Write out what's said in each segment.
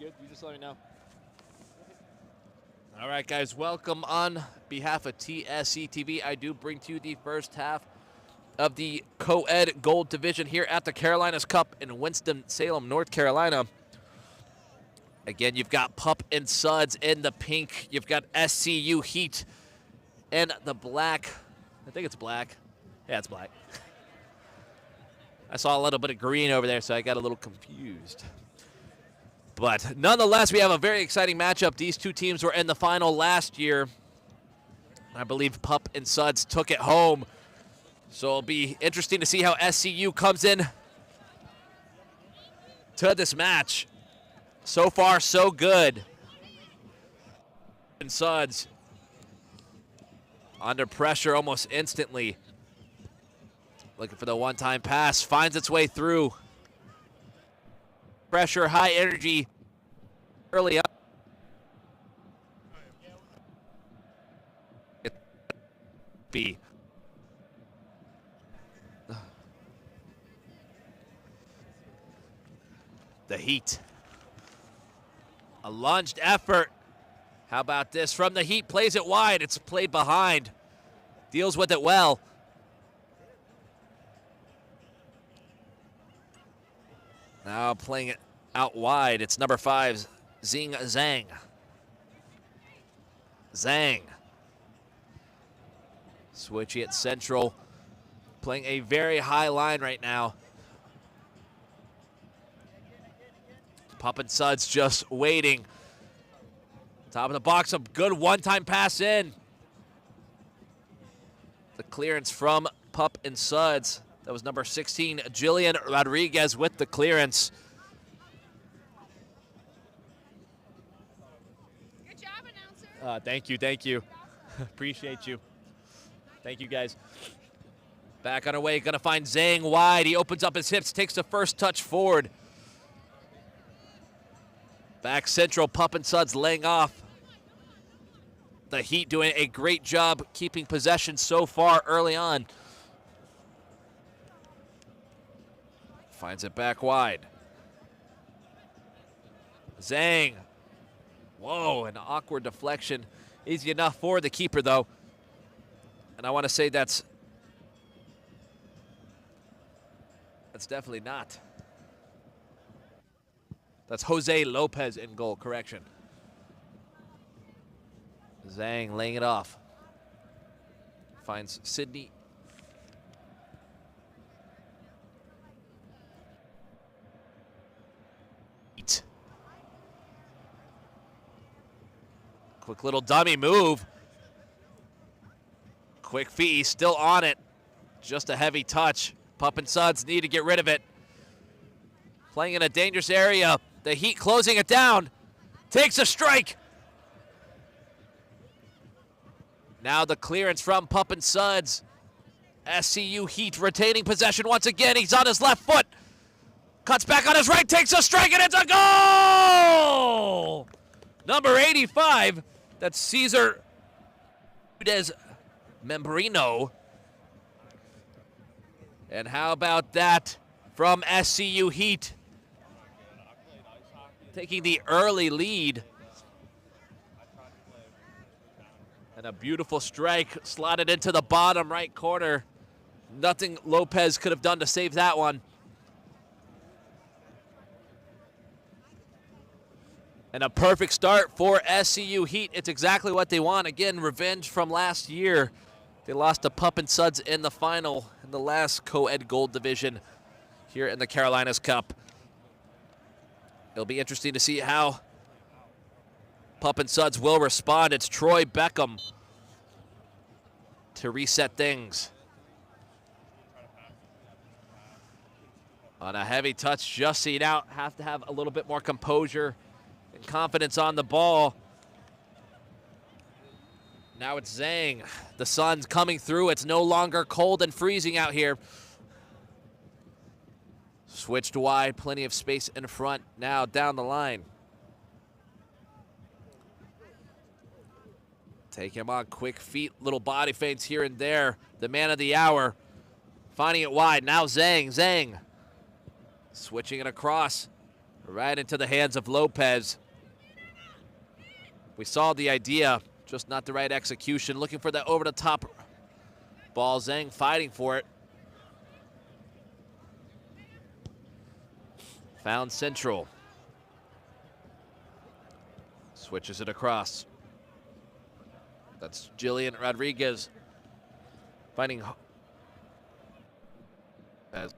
good. You just let me know. All right, guys, welcome on behalf of TSC TV. I do bring to you the first half of the Coed Gold Division here at the Carolinas Cup in Winston-Salem, North Carolina. Again, you've got Pup and Suds in the pink. You've got SCU Heat in the black. I think it's black. Yeah, it's black. I saw a little bit of green over there, so I got a little confused. But nonetheless, we have a very exciting matchup. These two teams were in the final last year. I believe Pup and Suds took it home. So it'll be interesting to see how SCU comes in to this match. So far, so good. And Suds under pressure almost instantly. Looking for the one-time pass. Finds its way through. Pressure, high energy early on. B. The Heat. A lunged effort. How about this from the Heat? Plays it wide. It's played behind. Deals with it well. Now playing it out wide. It's number 5, Zhang. Zhang. Switching it central. Playing a very high line right now. Pup and Suds just waiting. Top of the box, a good one-time pass in. The clearance from Pup and Suds. That was number 16, Jillian Rodriguez with the clearance. Good job, announcer. Thank you. Appreciate you. Thank you, guys. Back on our way, gonna find Zhang wide. He opens up his hips, takes the first touch forward. Back central, Pup and Suds laying off. The Heat doing a great job keeping possession so far early on. Finds it back wide. Zhang. Whoa, an awkward deflection. Easy enough for the keeper, though. And I want to say that's definitely not. That's Jose Lopez in goal, correction. Zhang laying it off. Finds Sydney. Quick little dummy move. Quick feet, he's still on it. Just a heavy touch. Pup and Suds need to get rid of it. Playing in a dangerous area. The Heat closing it down. Takes a strike. Now the clearance from Pup and Suds. SCU Heat retaining possession once again. He's on his left foot. Cuts back on his right, takes a strike, and it's a goal! Number 85, that's Cesar Membrino. And how about that from SCU Heat? Taking the early lead. And a beautiful strike slotted into the bottom right corner. Nothing Lopez could have done to save that one. And a perfect start for SCU Heat. It's exactly what they want. Again, revenge from last year. They lost to Pup and Suds in the final in the last Coed Gold Division here in the Carolinas Cup. It'll be interesting to see how Pup and Suds will respond. It's Troy Beckham to reset things. On a heavy touch, just seen out. Have to have a little bit more composure and confidence on the ball. Now it's Zhang. The sun's coming through. It's no longer cold and freezing out here. Switched wide, plenty of space in front. Now down the line. Take him on quick feet, little body feints here and there. The man of the hour, finding it wide. Now Zhang. Switching it across. Right into the hands of Lopez. We saw the idea, just not the right execution. Looking for that over-the-top ball. Zhang fighting for it. Found central. Switches it across. That's Jillian Rodriguez finding as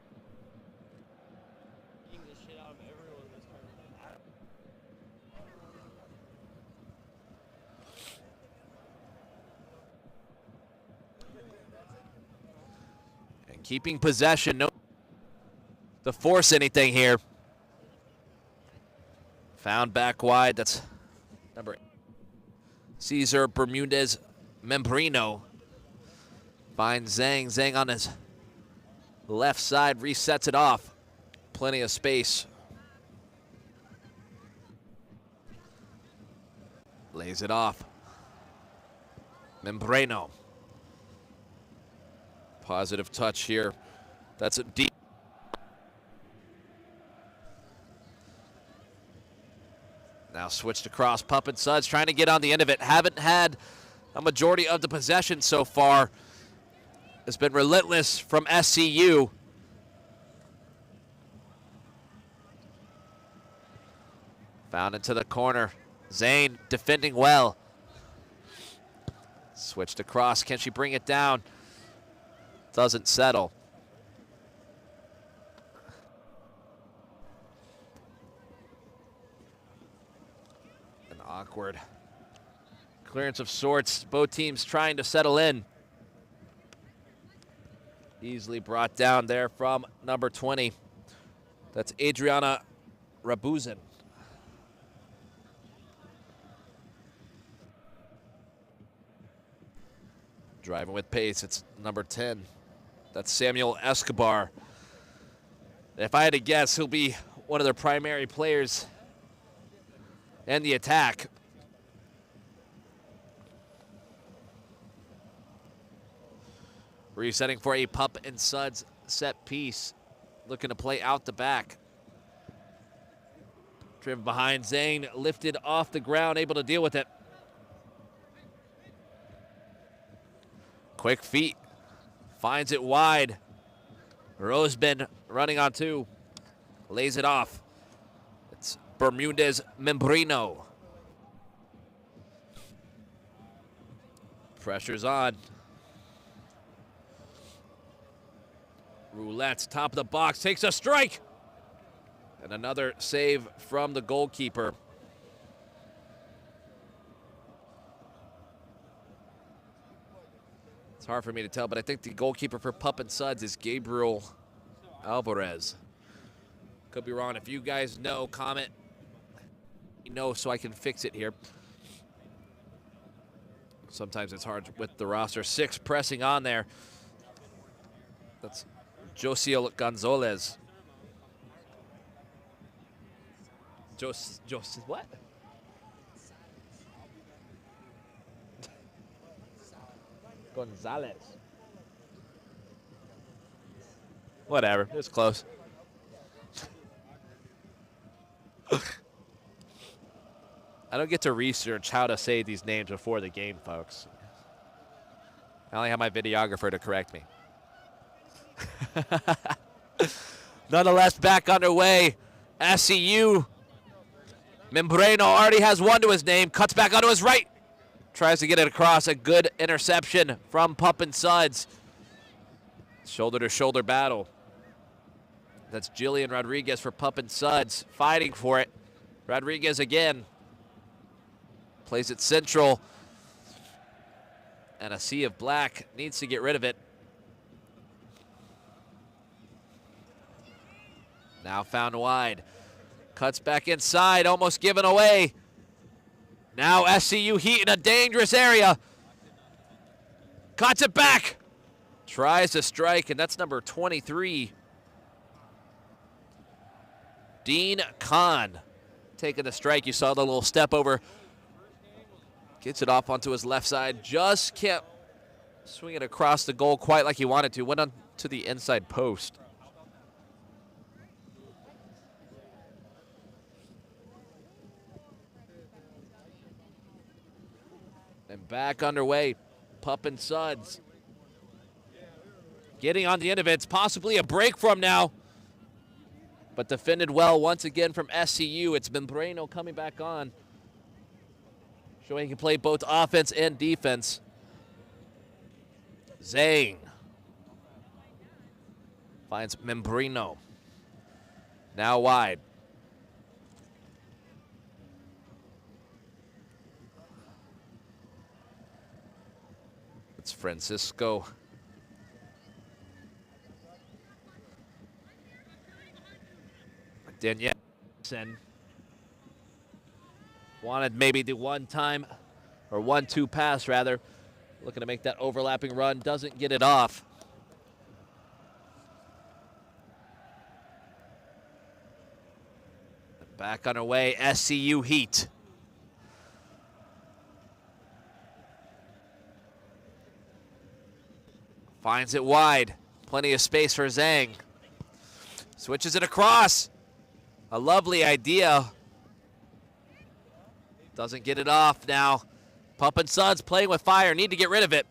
and keeping possession, no to force anything here. Found back wide. That's number 8. Cesar Bermudez Membrino finds Zhang. Zhang on his left side, resets it off. Plenty of space. Lays it off. Membrino. Positive touch here. That's a deep. Now switched across. Pup and Suds trying to get on the end of it. Haven't had a majority of the possession so far. It's been relentless from SCU. Found into the corner. Zane defending well. Switched across. Can she bring it down? Doesn't settle. An awkward clearance of sorts. Both teams trying to settle in. Easily brought down there from number 20. That's Adriana Rabuzin. Driving with pace, it's number 10. That's Samuel Escobar. If I had to guess, he'll be one of their primary players in the attack. Resetting for a Pup and Suds set piece. Looking to play out the back. Driven behind Zane, lifted off the ground, able to deal with it. Quick feet, finds it wide. Rosebin running on 2, lays it off. It's Bermudez Membrino. Pressure's on. Roulette's top of the box, takes a strike. And another save from the goalkeeper. It's hard for me to tell, but I think the goalkeeper for Pup and Suds is Gabriel Alvarez. Could be wrong. If you guys know, comment. You know, so I can fix it here. Sometimes it's hard with the roster. 6 pressing on there. That's Josiel Gonzalez. What? Gonzalez. Whatever, it's close. I don't get to research how to say these names before the game, folks. I only have my videographer to correct me. Nonetheless, back underway. SCU. Membrano already has 1 to his name. Cuts back onto his right. Tries to get it across. A good interception from Pup and Suds. Shoulder-to-shoulder battle. That's Jillian Rodriguez for Pup and Suds. Fighting for it. Rodriguez again. Plays it central. And a sea of black. Needs to get rid of it. Now found wide. Cuts back inside. Almost given away. Now SCU Heat in a dangerous area. Cuts it back. Tries to strike, and that's number 23. Dean Kahn taking the strike. You saw the little step over. Gets it off onto his left side. Just can't swing it across the goal quite like he wanted to. Went on to the inside post. And back underway, Pup and Suds. Getting on the end of it. It's possibly a break from now. But defended well once again from SCU. It's Membrano coming back on. Showing he can play both offense and defense. Zhang finds Membrano. Now wide. It's Francisco. Danielle wanted maybe the one-time or 1-2 pass rather. Looking to make that overlapping run. Doesn't get it off. Back on our way, SCU Heat. Finds it wide. Plenty of space for Zhang. Switches it across. A lovely idea. Doesn't get it off now. Pup and Suds playing with fire. Need to get rid of it.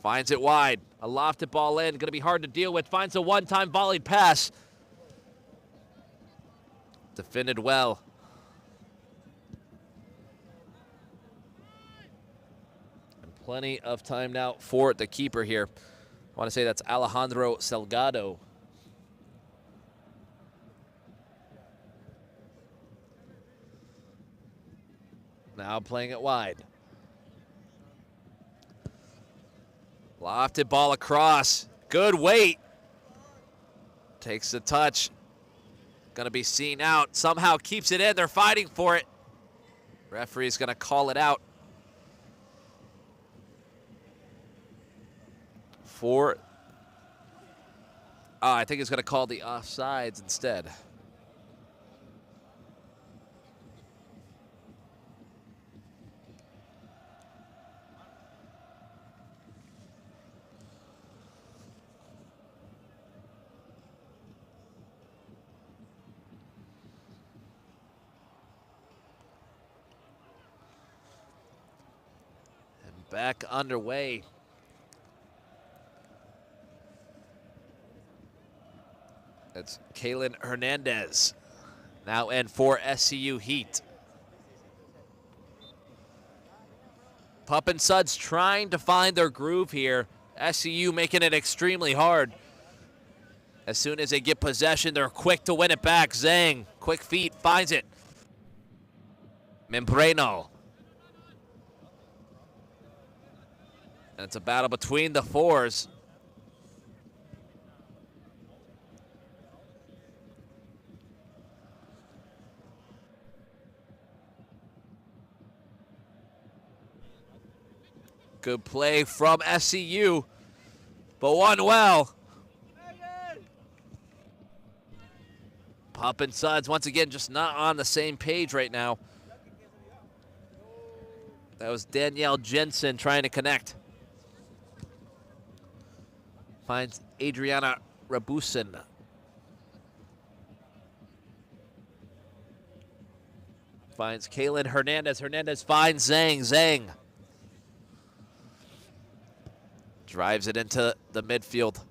Finds it wide. A lofted ball in. Going to be hard to deal with. Finds a one-time volleyed pass. Defended well. And plenty of time now for the keeper here. I want to say that's Alejandro Salgado. Now playing it wide. Lofted ball across. Good weight. Takes the touch. Going to be seen out. Somehow keeps it in. They're fighting for it. Referee's going to call it out. I think he's going to call the offsides instead. Back underway. It's Kalen Hernandez. Now in for SCU Heat. Pup and Suds trying to find their groove here. SCU making it extremely hard. As soon as they get possession, they're quick to win it back. Zhang, quick feet, finds it. Membrano. And it's a battle between the fours. Good play from SCU, but won well. Pup and Suds, once again, just not on the same page right now. That was Danielle Jensen trying to connect. Finds Adriana Rabusin. Finds Kalen Hernandez. Hernandez finds Zhang. Zhang drives it into the midfield.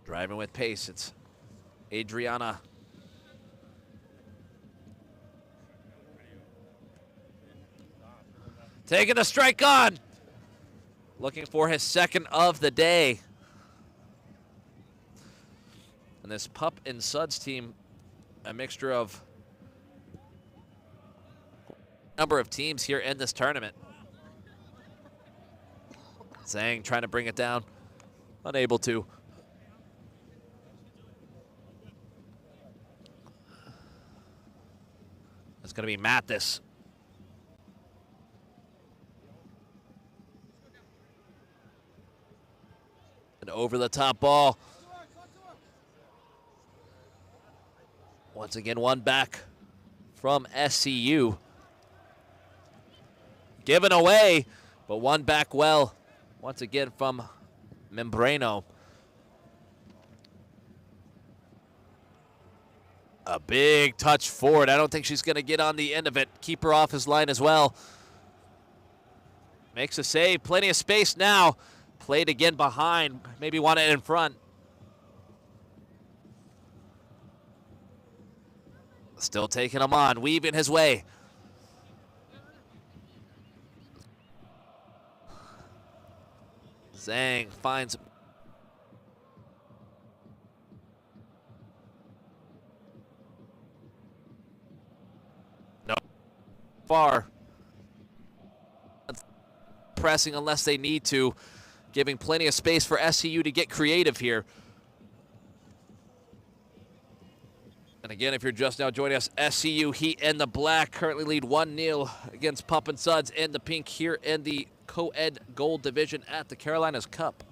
Driving with pace. It's Adriana. Taking the strike on. Looking for his second of the day. And this Pup and Suds team, a mixture of number of teams here in this tournament. Zhang trying to bring it down, unable to. It's going to be Mathis. An over-the-top ball. Once again, one back from SCU. Given away, but one back well. Once again from Membrano. A big touch forward. I don't think she's going to get on the end of it. Keep her off his line as well. Makes a save. Plenty of space now. Played again behind. Maybe want it in front. Still taking him on. Weaving his way. Zhang finds... No. Far. Pressing unless they need to. Giving plenty of space for SCU to get creative here. And again, if you're just now joining us, SCU Heat and the Black currently lead 1-0 against Pup and Suds and the Pink here in the Coed Gold Division at the Carolinas Cup.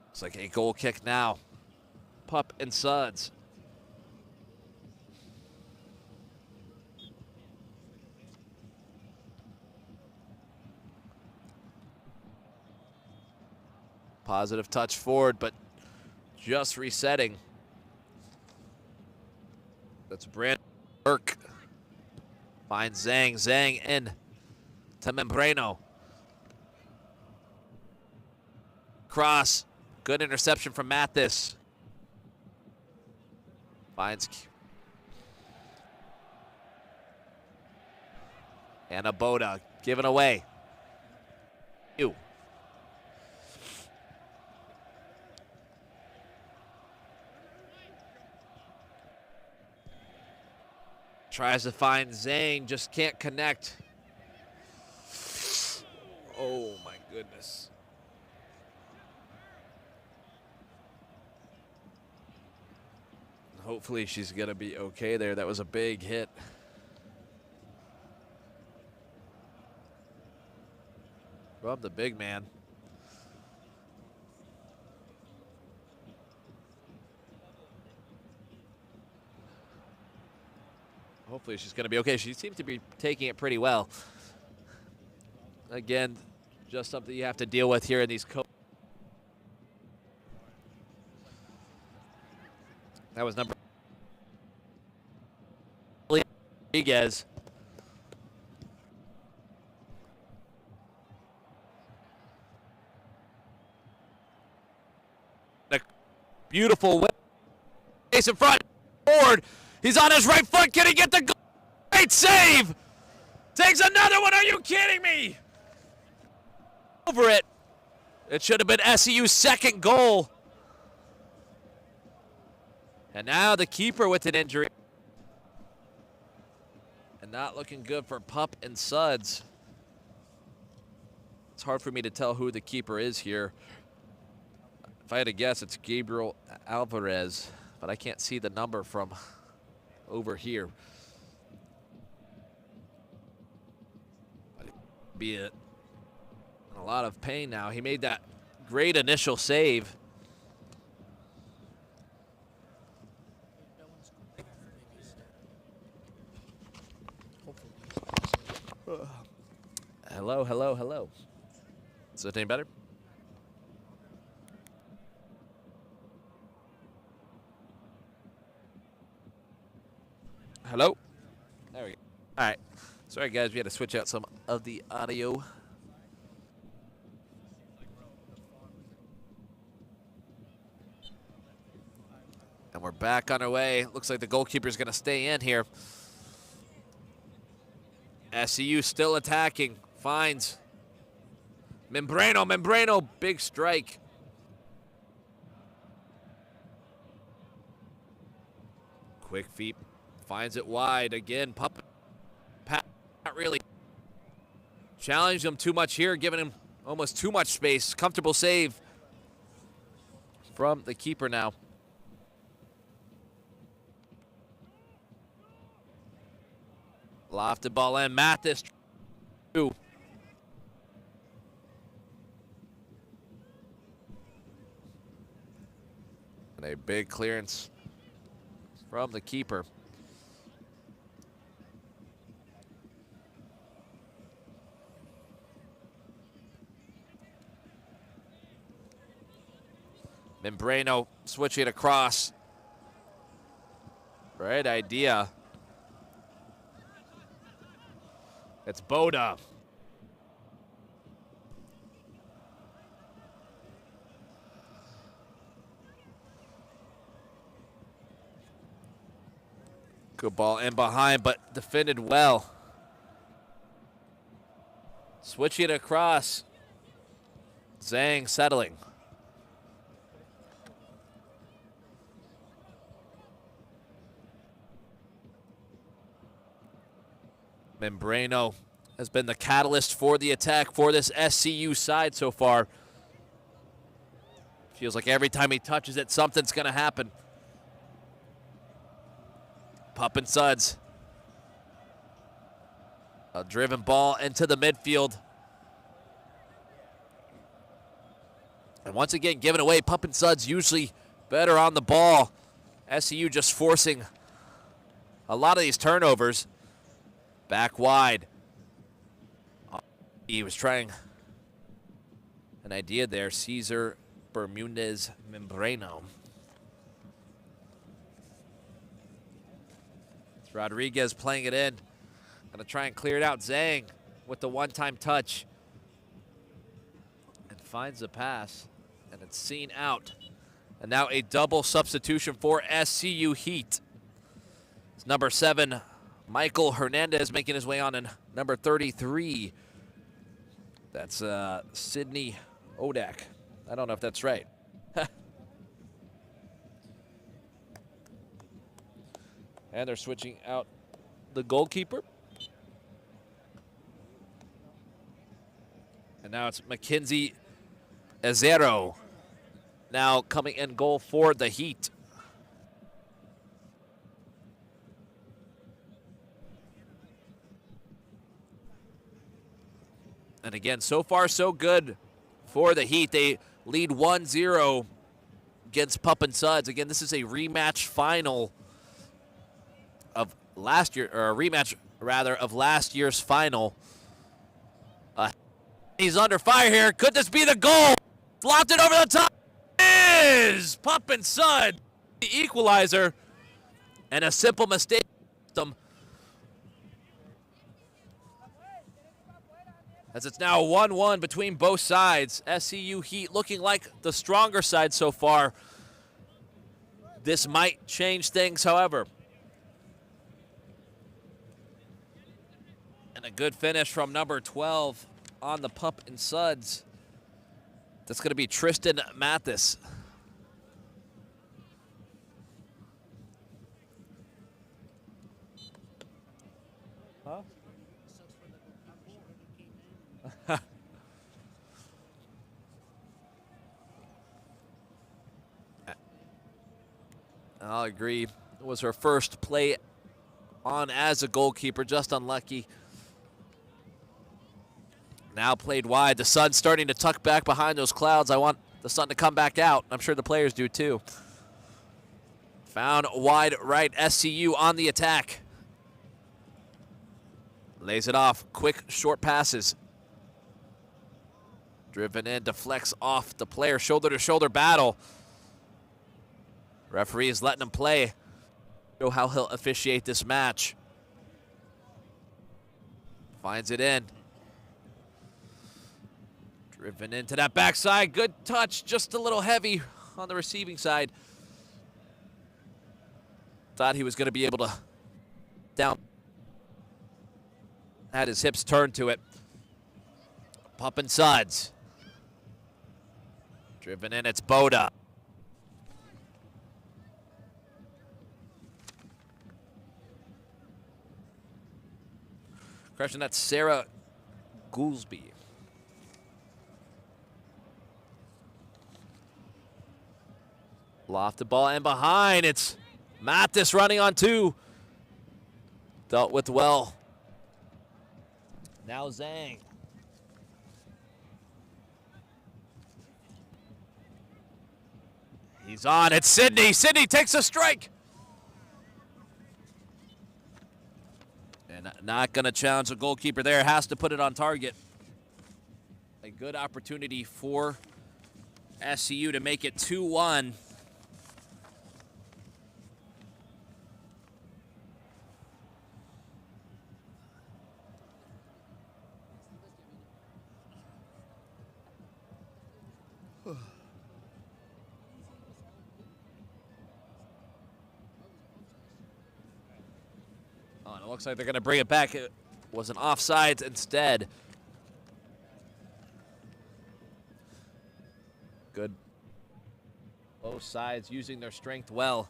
It's like a goal kick now. Pup and Suds. Positive touch forward, but just resetting. That's Brand Burke. Finds Zhang. Zhang in to Membrano. Cross. Good interception from Mathis. Finds Anna Boda given away. Ew. Tries to find Zhang, just can't connect. Oh my goodness. Hopefully she's gonna be okay there. That was a big hit. From the big man. Hopefully she's going to be okay. She seems to be taking it pretty well. Again, just something you have to deal with here in these That was number Rodriguez. A beautiful way. Ace in front. Forward. He's on his right foot. Can he get the goal? Great save. Takes another one. Are you kidding me? Over it. It should have been SCU's second goal. And now the keeper with an injury. And not looking good for Pup and Suds. It's hard for me to tell who the keeper is here. If I had to guess, it's Gabriel Alvarez. But I can't see the number from over here. Be it in a lot of pain now. He made that great initial save. Hello, hello, hello. Is that any better? Hello? There we go. All right. Sorry, guys. We had to switch out some of the audio. And we're back on our way. Looks like the goalkeeper's going to stay in here. SCU still attacking. Finds Membrano. Membrano, big strike. Quick feet. Finds it wide again. Pup. Not really challenged him too much here, giving him almost too much space. Comfortable save from the keeper now. Lofted ball in. Mathis. And a big clearance from the keeper. Membrano switching it across. Right idea. It's Boda. Good ball in behind, but defended well. Switching it across. Zhang settling. Membrano has been the catalyst for the attack for this SCU side so far. Feels like every time he touches it, something's going to happen. Pup and Suds. A driven ball into the midfield. And once again, giving away. Pup and Suds usually better on the ball. SCU just forcing a lot of these turnovers. Back wide. He was trying an idea there. Cesar Bermudez Membrano. It's Rodriguez playing it in. Gonna try and clear it out. Zhang with the one-time touch. And finds the pass. And it's seen out. And now a double substitution for SCU Heat. It's number 7, Michael Hernandez, making his way on in number 33. That's Sidney Odak. I don't know if that's right. And they're switching out the goalkeeper. And now it's Mackenzie Azero now coming in goal for the Heat. And again, so far so good for the Heat. They lead 1-0 against Pup and Suds. Again, this is a rematch final of last year, or a rematch rather of last year's final. He's under fire here. Could this be the goal? Lobbed it over the top. It is Pup and Suds, the equalizer, and a simple mistake. As it's now 1-1 between both sides. SCU Heat looking like the stronger side so far. This might change things, however. And a good finish from number 12 on the Pup and Suds. That's going to be Tristan Mathis. Huh? I'll agree. It was her first play on as a goalkeeper, just unlucky. Now played wide. The Sun's starting to tuck back behind those clouds. I want the Sun to come back out. I'm sure the players do too. Found wide right. SCU on the attack. Lays it off. Quick, short passes. Driven in, deflects off the player. Shoulder-to-shoulder battle. Referee is letting him play. Show how he'll officiate this match. Finds it in. Driven into that backside. Good touch. Just a little heavy on the receiving side. Thought he was going to be able to down. Had his hips turned to it. Pup and Suds. Driven in. It's Boda. Correction, that's Sarah Goolsby. Lofted ball and behind. It's Mathis running on 2. Dealt with well. Now Zhang. He's on. It's Sidney. Sidney takes a strike. And not going to challenge the goalkeeper there. Has to put it on target. A good opportunity for SCU to make it 2-1. Oh, and it looks like they're going to bring it back. It was an offsides instead. Good. Both sides using their strength well.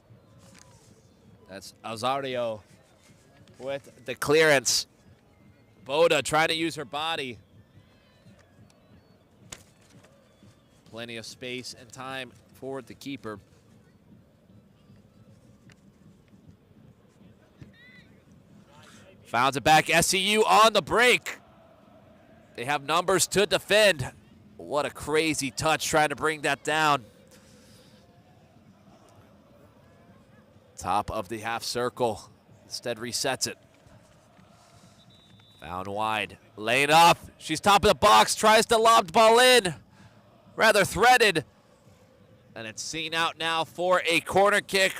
That's Azario with the clearance. Boda trying to use her body. Plenty of space and time for the keeper. Founds it back, SCU on the break. They have numbers to defend. What a crazy touch trying to bring that down. Top of the half circle. Instead resets it. Found wide. Lane off. She's top of the box. Tries to lob the ball in. Rather threaded. And it's seen out now for a corner kick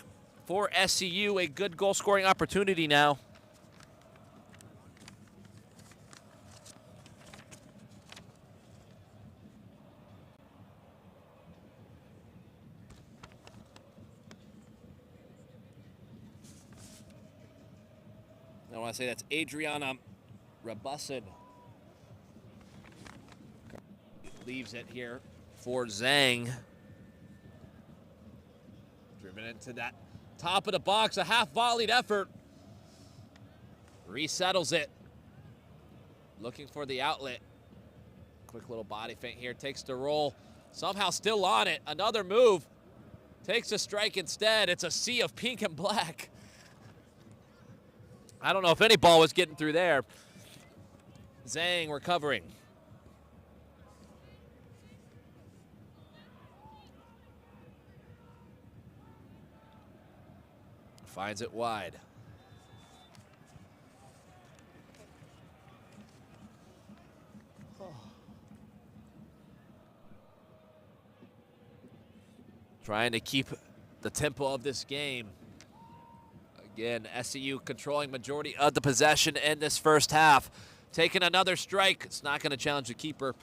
for SCU. A good goal scoring opportunity now. I want to say that's Adriana Rabussin. Leaves it here for Zhang. Driven into that top of the box, a half-volleyed effort. Resettles it. Looking for the outlet. Quick little body feint here, takes the roll. Somehow still on it, another move. Takes a strike instead. It's a sea of pink and black. I don't know if any ball was getting through there. Zhang recovering. Finds it wide. Trying to keep the tempo of this game. Again, SCU controlling majority of the possession in this first half. Taking another strike. It's not going to challenge the keeper.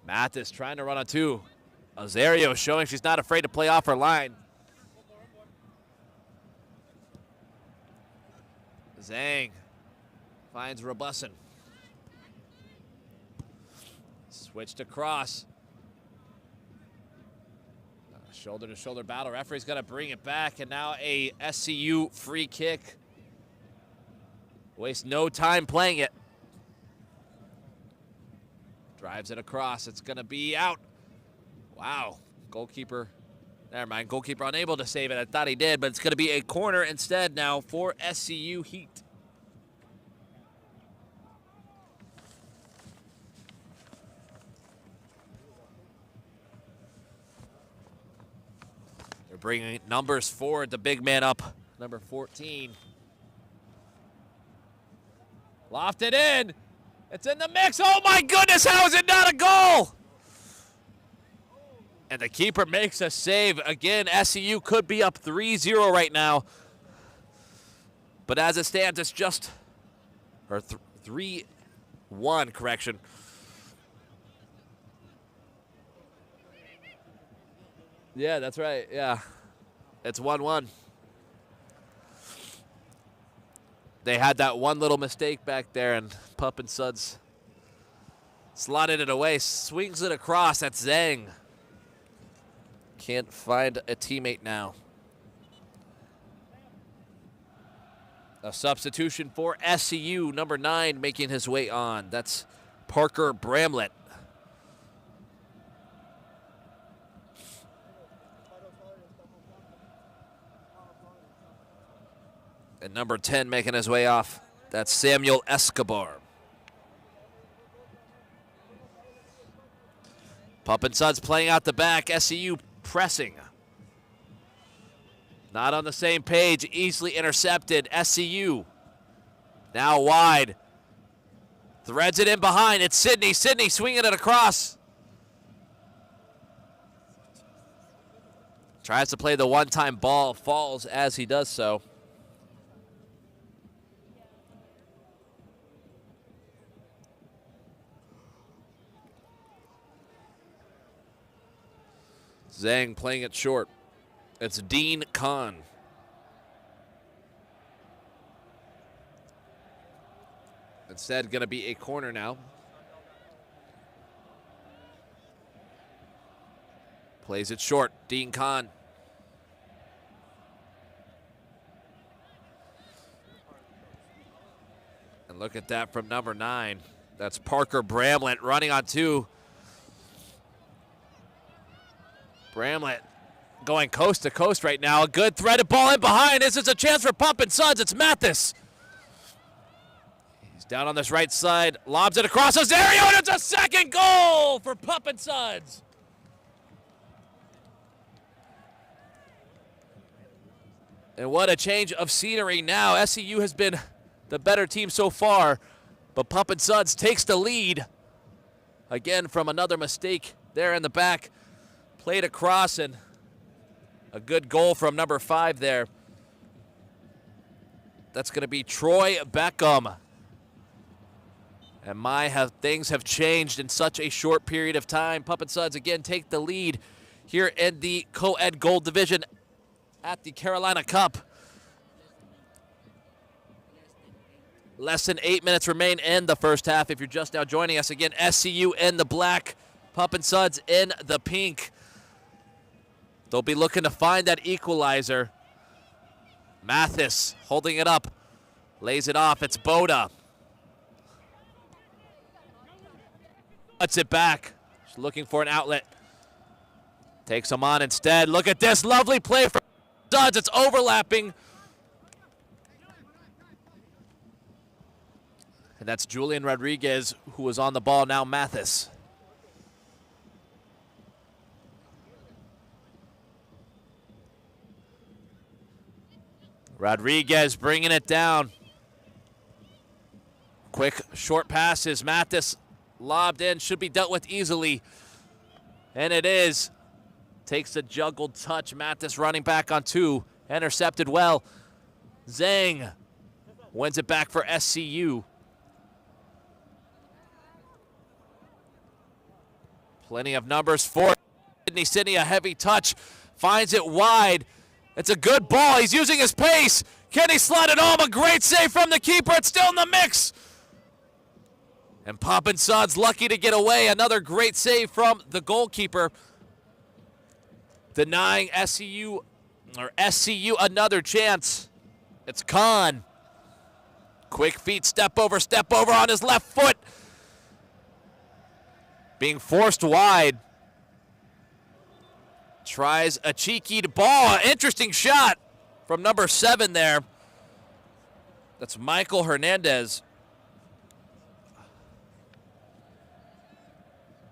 Mathis trying to run on two. Azario showing she's not afraid to play off her line. Zhang finds Robussin. Switched across. Shoulder-to-shoulder battle. Referee's going to bring it back, and now a SCU free kick. Waste no time playing it. Drives it across. It's going to be out. Wow. Goalkeeper. Never mind. Goalkeeper unable to save it. I thought he did, but it's going to be a corner instead now for SCU Heat. They're bringing numbers forward. The big man up, number 14. Lofted in. It's in the mix. Oh my goodness, how is it not a goal? And the keeper makes a save. Again, SCU could be up 3-0 right now. But as it stands, it's just, or 3-1, correction. Yeah, that's right, yeah. It's 1-1. They had that one little mistake back there, and Pup and Suds slotted it away, swings it across. That's Zhang. Can't find a teammate now. A substitution for SCU, number 9, making his way on. That's Parker Bramlett. And number 10 making his way off. That's Samuel Escobar. Pup and Suds playing out the back. SCU pressing. Not on the same page, easily intercepted. SCU now wide. Threads it in behind. It's Sydney. Sydney swinging it across. Tries to play the one-time ball. Falls as he does so. Zhang playing it short. It's Dean Kahn. Instead, going to be a corner now. Plays it short. Dean Kahn. And look at that from number 9. That's Parker Bramlett running on 2. Bramlett going coast to coast right now. A good threaded ball in behind. This is a chance for Pup and Suds. It's Mathis. He's down on this right side. Lobs it across Azario, and it's a second goal for Pup and Suds. And what a change of scenery now. SCU has been the better team so far, but Pup and Suds takes the lead. Again, from another mistake there in the back. Played across, and a good goal from number 5 there. That's going to be Troy Beckham. And things have changed in such a short period of time. Pup and Suds again take the lead here in the Coed Gold Division at the Carolina Cup. Less than 8 minutes remain in the first half. If you're just now joining us, again, SCU in the black, Pup and Suds in the pink. They'll be looking to find that equalizer. Mathis holding it up. Lays it off. It's Boda. Cuts it back. She's looking for an outlet. Takes him on instead. Look at this. Lovely play for Suds. It's overlapping. And that's Julian Rodriguez, who was on the ball. Now Mathis. Rodriguez bringing it down. Quick, short passes. Mathis lobbed in. Should be dealt with easily. And it is. Takes a juggled touch. Mathis running back on 2. Intercepted well. Zhang wins it back for SCU. Plenty of numbers for Sydney. A heavy touch. Finds it wide. It's a good ball. He's using his pace. Can he slide it home? A great save from the keeper. It's still in the mix. And Pup and Suds lucky to get away. Another great save from the goalkeeper. Denying SCU another chance. It's Kahn. Quick feet, step over on his left foot. Being forced wide. Tries a cheeky ball. Interesting shot from number 7 there. That's Michael Hernandez.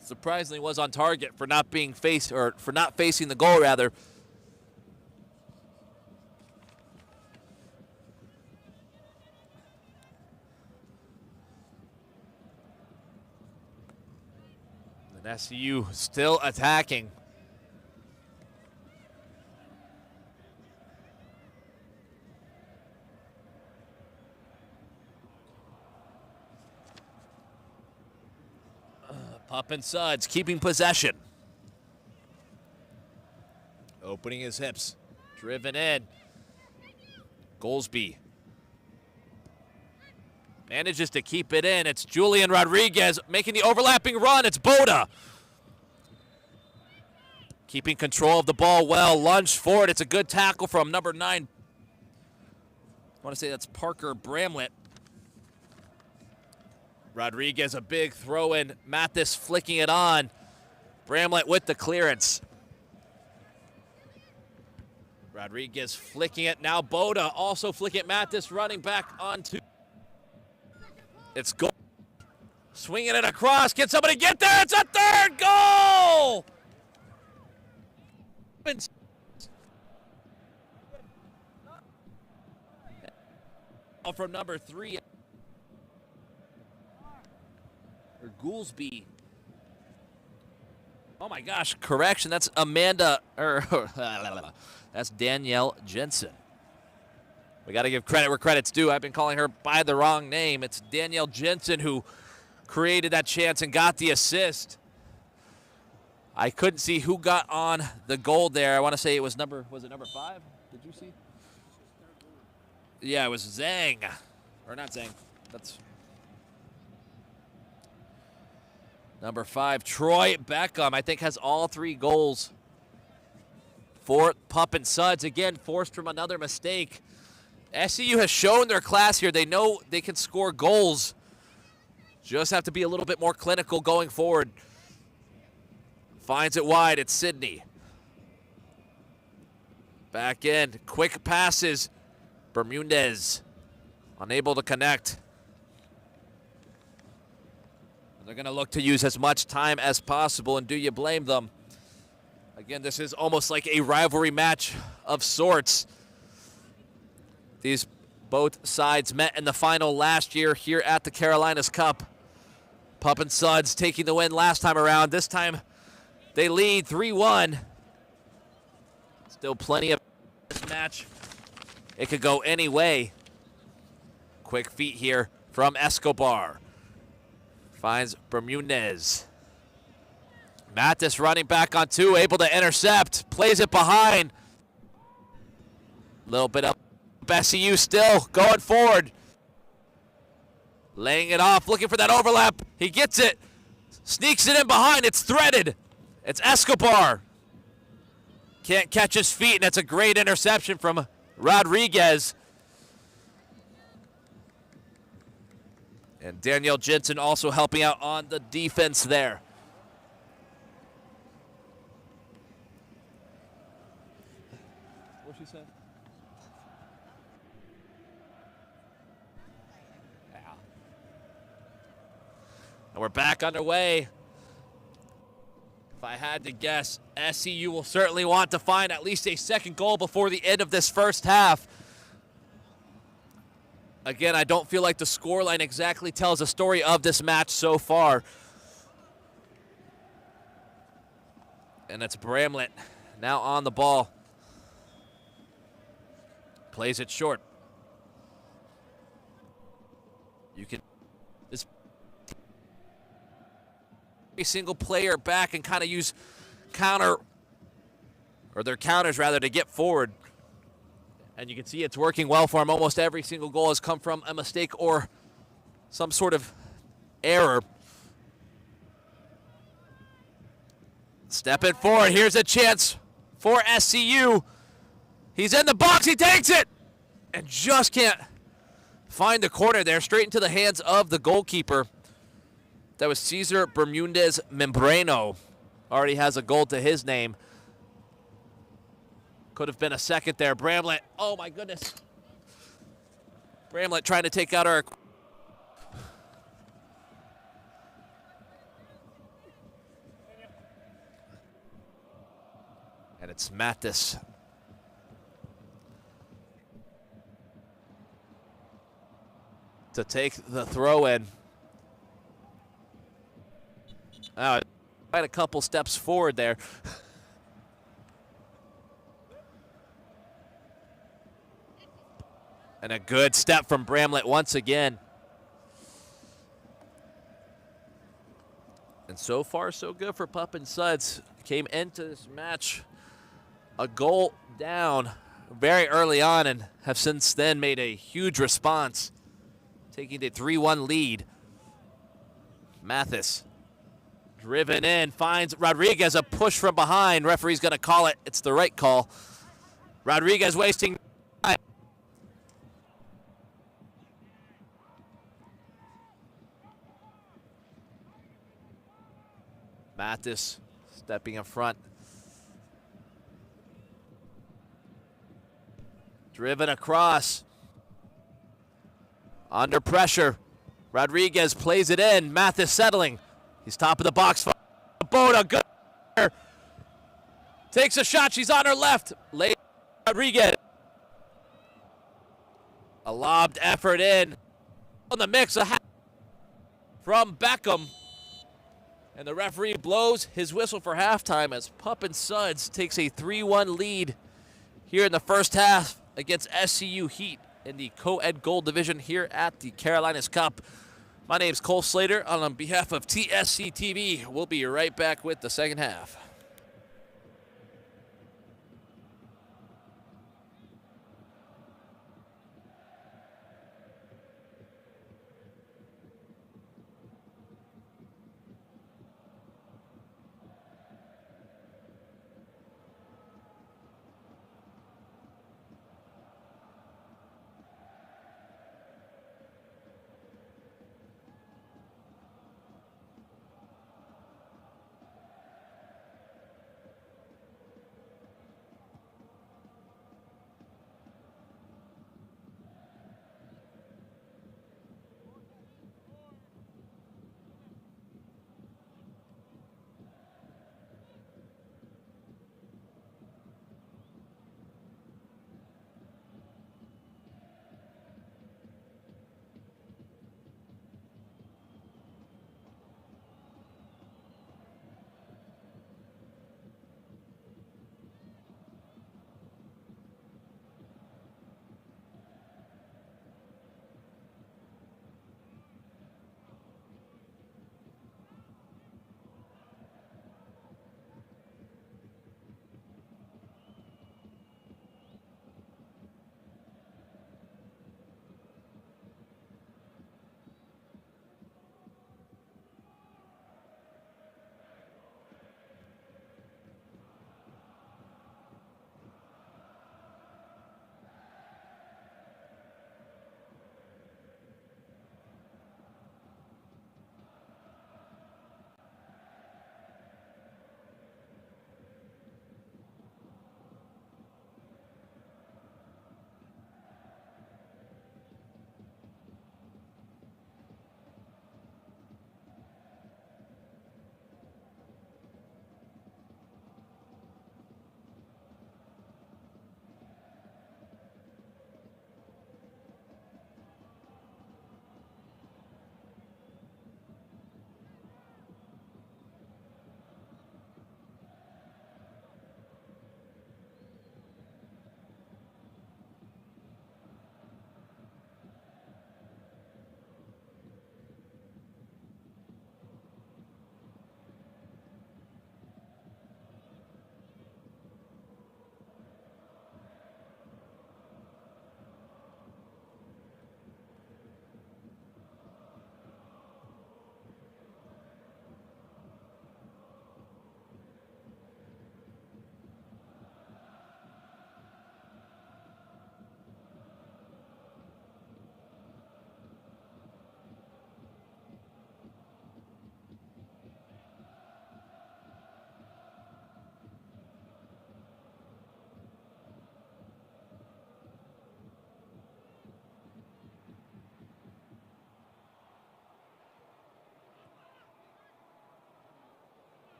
Surprisingly was on target for not being for not facing the goal rather. And SCU still attacking. Pup and Suds keeping possession. Opening his hips. Driven in. Goldsby manages to keep it in. It's Julian Rodriguez making the overlapping run. It's Boda. Keeping control of the ball well. Lunged forward. It's a good tackle from number 9. I want to say that's Parker Bramlett. Rodriguez, a big throw in. Mathis flicking it on. Bramlett with the clearance. Rodriguez flicking it. Now Boda also flicking it. Mathis running back onto. It's goal. Swinging it across. Can somebody get there? It's a third goal! from number 3. Or Goolsby. Oh my gosh, correction. That's Amanda, that's Danielle Jensen. We got to give credit where credit's due. I've been calling her by the wrong name. It's Danielle Jensen who created that chance and got the assist. I couldn't see who got on the goal there. I want to say it was number 5? Did you see? Yeah, it was Zhang. Or not Zhang. That's number 5. Troy Beckham, I think, has all 3 goals for Pup and Suds. Again, forced from another mistake. SCU has shown their class here. They know they can score goals. Just have to be a little bit more clinical going forward. Finds it wide. It's Sydney. Back in. Quick passes. Bermudez unable to connect. They're going to look to use as much time as possible, and do you blame them? Again, this is almost like a rivalry match of sorts. These both sides met in the final last year here at the Carolinas Cup. Pup and Suds taking the win last time around. This time they lead 3-1. Still plenty of this match. It could go any way. Quick feet here from Escobar. Finds Bermudez. Mattis running back on 2, able to intercept. Plays it behind. Little bit up. SCU still going forward. Laying it off, looking for that overlap. He gets it. Sneaks it in behind. It's threaded. It's Escobar. Can't catch his feet, and that's a great interception from Rodriguez. And Danielle Jensen also helping out on the defense there. What she said? Yeah. And we're back underway. If I had to guess, SCU will certainly want to find at least a second goal before the end of this first half. Again, I don't feel like the scoreline exactly tells a story of this match so far. And it's Bramlett now on the ball. Plays it short. You can this every single player back and kind of use their counters rather, to get forward. And you can see it's working well for him. Almost every single goal has come from a mistake or some sort of error. Stepping forward. Here's a chance for SCU. He's in the box. He takes it. And just can't find the corner there. Straight into the hands of the goalkeeper. That was Cesar Bermudez Membrano. Already has a goal to his name. Could have been a second there. Bramlett, oh my goodness. Bramlett trying to take out our... And it's Mattis. To take the throw in. Quite a couple steps forward there. And a good step from Bramlett once again. And so far, so good for Pup and Suds. Came into this match a goal down very early on and have since then made a huge response, taking the 3-1 lead. Mathis driven in, finds Rodriguez, a push from behind. Referee's going to call it. It's the right call. Rodriguez wasting time. Mattis stepping in front. Driven across. Under pressure. Rodriguez plays it in. Mathis settling. He's top of the box. Boda, good. Takes a shot. She's on her left. Rodriguez. A lobbed effort in. On the mix from Beckham. And the referee blows his whistle for halftime as Pup and Suds takes a 3-1 lead here in the first half against SCU Heat in the Co-Ed Gold Division here at the Carolinas Cup. My name's Cole Slater, and on behalf of TSC TV, we'll be right back with the second half.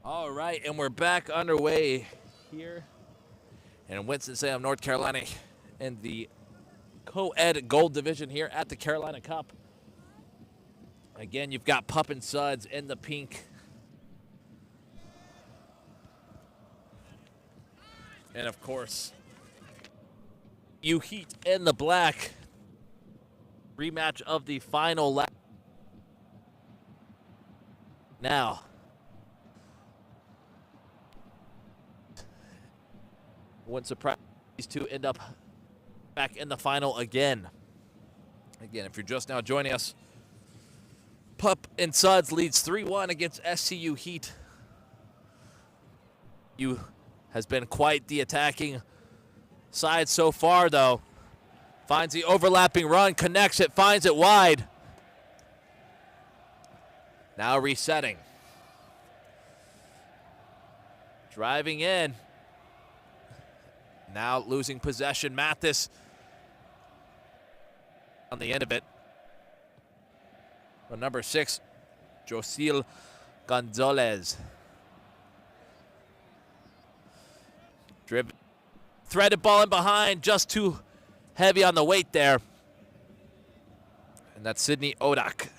All right, and we're back underway here in Winston-Salem, North Carolina, in the co-ed gold division here at the Carolina Cup. Again, you've got Pup and Suds in the pink. And, of course, SCU Heat in the black. Rematch of the final lap. Now, wouldn't surprise these two end up back in the final again. Again, if you're just now joining us, Pup and Suds leads 3-1 against SCU Heat. SCU has been quite the attacking side so far, though. Finds the overlapping run, connects it, finds it wide. Now resetting. Driving in. Now losing possession. Mathis on the end of it. But number 6, Josil Gonzalez. Driven. Threaded ball in behind, just too heavy on the weight there. And that's Sydney Odak.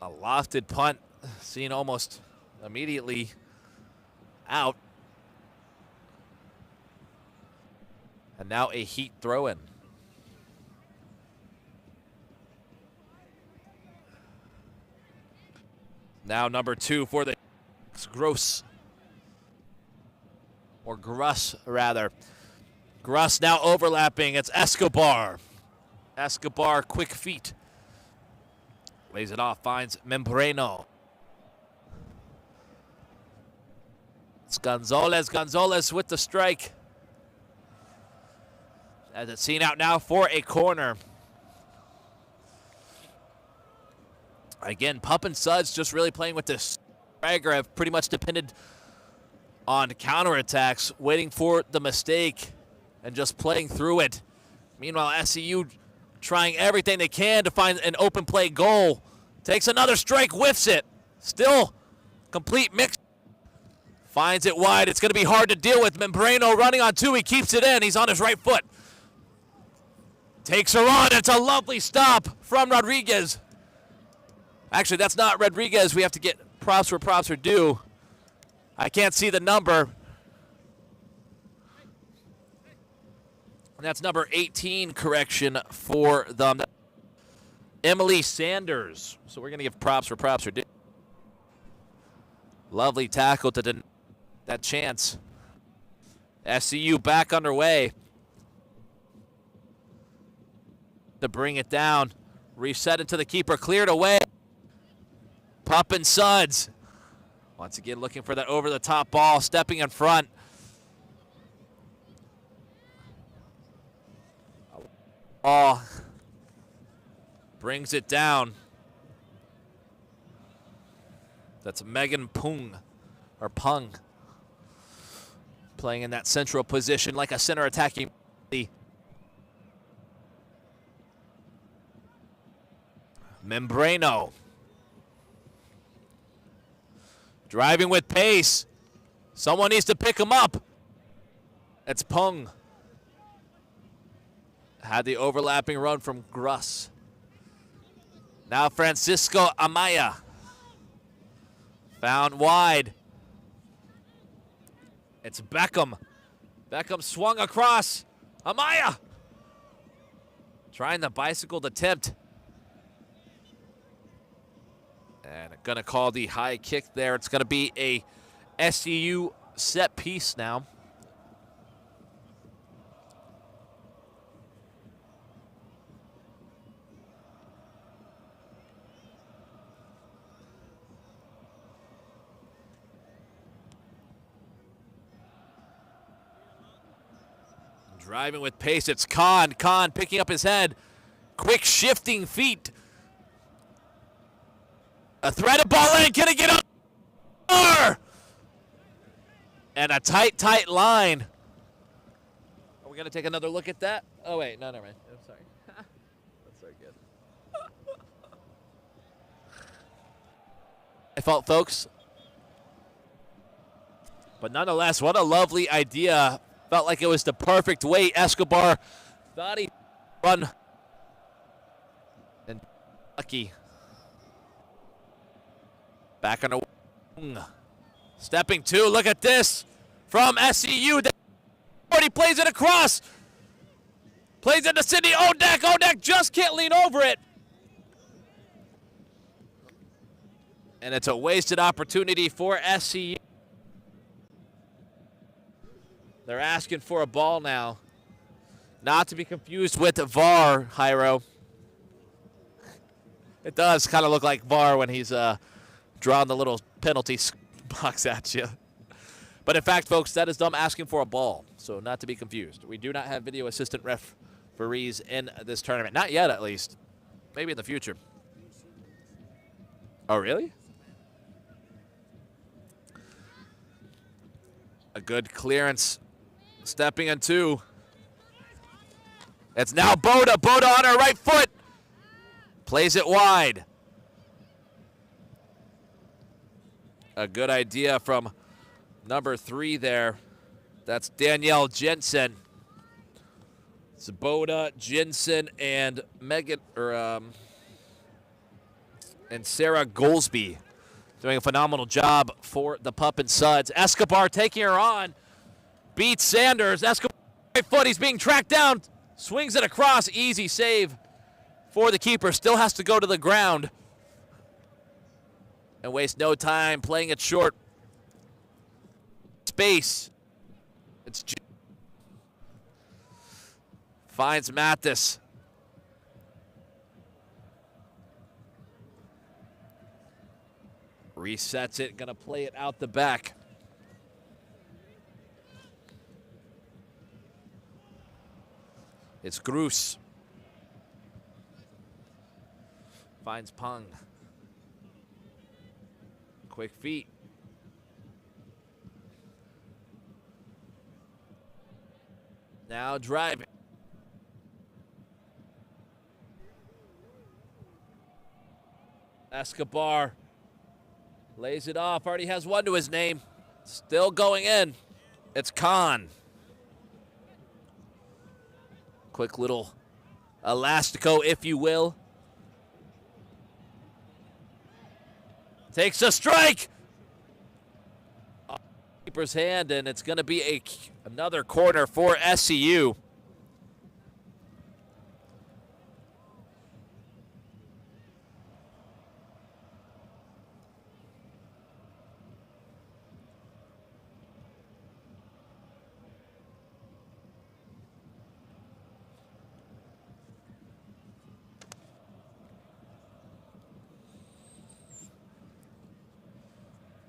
A lofted punt, seen almost immediately out. And now a Heat throw-in. Now number 2 for the Gross. Or Gruss, rather. Gruss now overlapping. It's Escobar. Escobar, quick feet. Lays it off, finds Membreno. It's Gonzalez. Gonzalez with the strike. As it's seen out now for a corner. Again, Pup and Suds just really playing with this. Striker have pretty much depended on counterattacks, waiting for the mistake and just playing through it. Meanwhile, SCU trying everything they can to find an open play goal. Takes another strike, whiffs it. Still complete mix. Finds it wide. It's going to be hard to deal with. Membreno running on 2. He keeps it in. He's on his right foot. Takes her on. It's a lovely stop from Rodriguez. Actually, that's not Rodriguez. We have to get props where props are due. I can't see the number. And that's number 18 correction for them. Emily Sanders. So we're going to give props where props are due. Lovely tackle to deny that chance. SCU back underway. To bring it down. Reset it to the keeper. Cleared away. Pup and Suds. Once again looking for that over-the-top ball. Stepping in front. Ball. Brings it down. That's Megan Pung. Or Pung. Playing in that central position like a center attacking. Membreno. Driving with pace. Someone needs to pick him up. It's Pung. Had the overlapping run from Gruss. Now Francisco Amaya. Found wide. It's Beckham. Beckham swung across. Amaya. Trying the bicycle attempt. And going to call the high kick there. It's going to be a SCU set piece now. Driving with pace, it's Khan. Khan picking up his head. Quick shifting feet. A threaded ball in, can it get up? And a tight line. Are we going to take another look at that? Oh, wait, no, never mind. I'm sorry. That's so good. I felt, folks. But nonetheless, what a lovely idea. Felt like it was the perfect way. Escobar thought he run. And lucky. Back on the wing. Stepping two. Look at this. From SCU. He plays it across. Plays it to Sidney Odak. Odak just can't lean over it. And it's a wasted opportunity for SCU. They're asking for a ball now. Not to be confused with VAR, Jairo. It does kind of look like VAR when he's drawing the little penalty box at you. But in fact, folks, that is them asking for a ball. So not to be confused. We do not have video assistant referees in this tournament. Not yet, at least. Maybe in the future. Oh, really? A good clearance. Stepping in two. It's now Boda. Boda on her right foot. Plays it wide. A good idea from number 3 there. That's Danielle Jensen. It's Boda, Jensen, and and Sarah Goldsby doing a phenomenal job for the Pup and Suds. Escobar taking her on. Beats Sanders. Escobar right foot. He's being tracked down. Swings it across. Easy save for the keeper. Still has to go to the ground. And waste no time playing it short. Space. It's finds Mathis. Resets it. Gonna play it out the back. It's Grus. Finds Pung. Quick feet. Now driving. Escobar lays it off. Already has one to his name. Still going in. It's Khan. Quick little elastico, if you will. Takes a strike. Keeper's hand, and it's going to be another corner for SCU.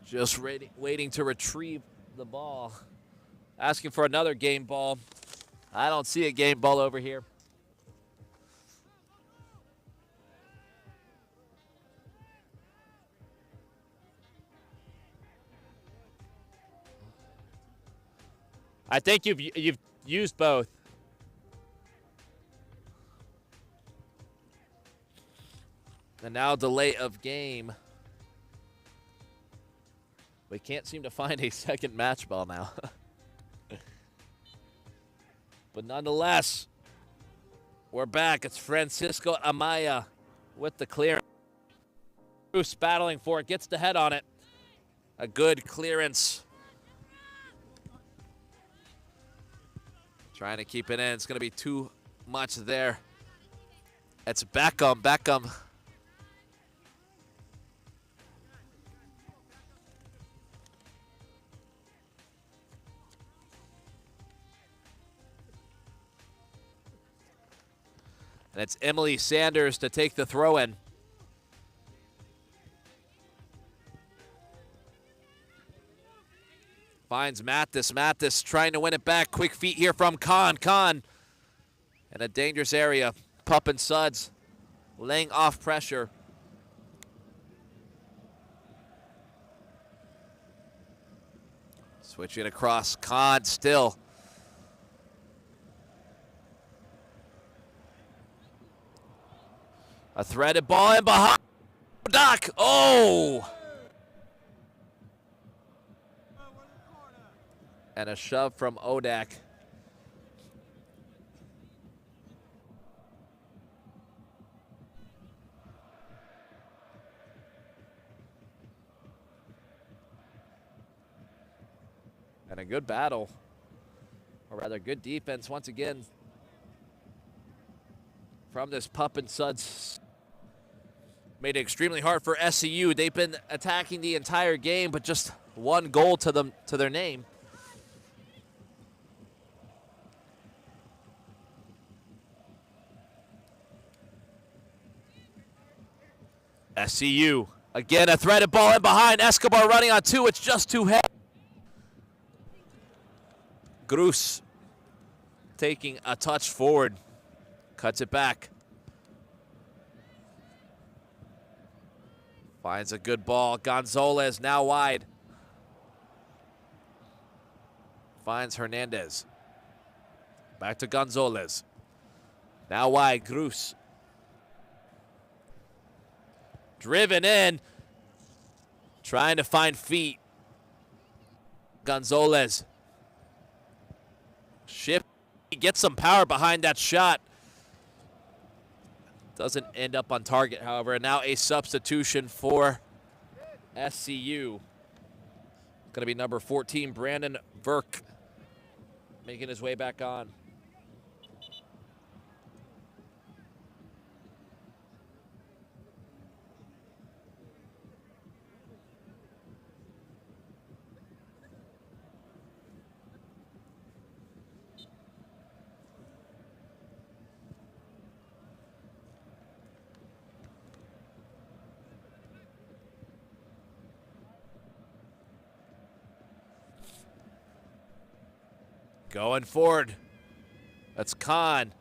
Just waiting to retrieve the ball. Asking for another game ball. I don't see a game ball over here. I think you've used both. And now delay of game. We can't seem to find a second match ball now. But nonetheless, we're back. It's Francisco Amaya with the clearance. Bruce battling for it. Gets the head on it. A good clearance. Trying to keep it in. It's going to be too much there. It's Beckham. Beckham. And it's Emily Sanders to take the throw in. Finds Mathis. Mathis trying to win it back. Quick feet here from Khan. Khan in a dangerous area. Pup and Suds laying off pressure. Switching across. Khan still. A threaded ball in behind. Doc. Oh! And a shove from Odak. And a good battle, or rather good defense once again from this Pup and Suds. Made it extremely hard for SCU. They've been attacking the entire game, but just one goal to their name. SCU, again, a threaded ball in behind. Escobar running on two. It's just too heavy. Cruz taking a touch forward. Cuts it back. Finds a good ball. Gonzalez now wide. Finds Hernandez. Back to Gonzalez. Now wide, Cruz. Driven in. Trying to find feet. Gonzalez. Shift. He gets some power behind that shot. Doesn't end up on target, however. And now a substitution for SCU. Going to be number 14, Brandon Verk, making his way back on. Going forward. That's Khan.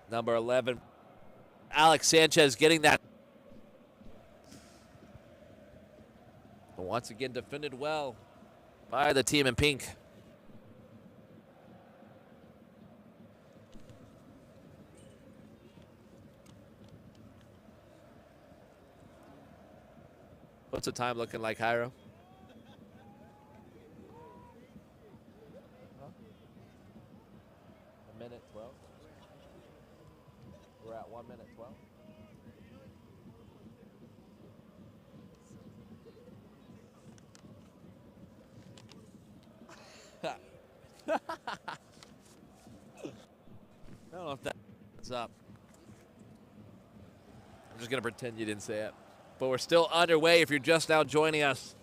Number 11. Alex Sanchez getting that. But once again, defended well by the team in pink. What's the time looking like, Jairo? Minute 12. We're at 1 minute 12. I don't know if that's up. I'm just going to pretend you didn't say it. But we're still underway if you're just now joining us.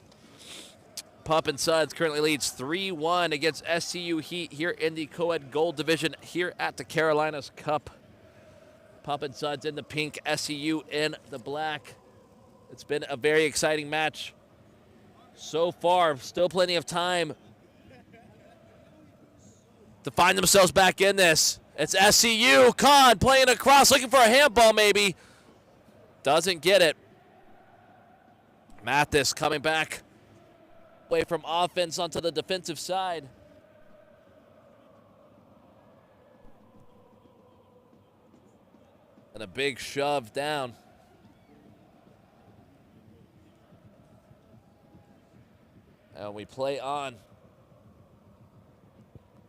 Pup and Suds currently leads 3-1 against SCU Heat here in the Coed Gold Division here at the Carolinas Cup. Pup and Suds in the pink, SCU in the black. It's been a very exciting match so far. Still plenty of time to find themselves back in this. It's SCU. Khan playing across, looking for a handball maybe. Doesn't get it. Mathis coming back away from offense onto the defensive side. And a big shove down. And we play on.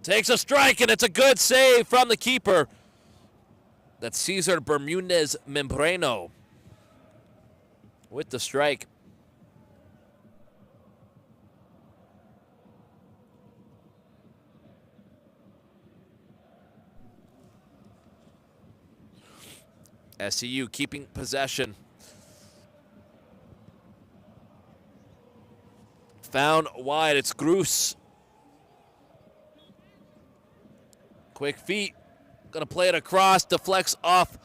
Takes a strike, and it's a good save from the keeper. That's Cesar Bermudez Membrano with the strike. SCU keeping possession. Found wide, it's Cruz. Quick feet, gonna play it across, deflects off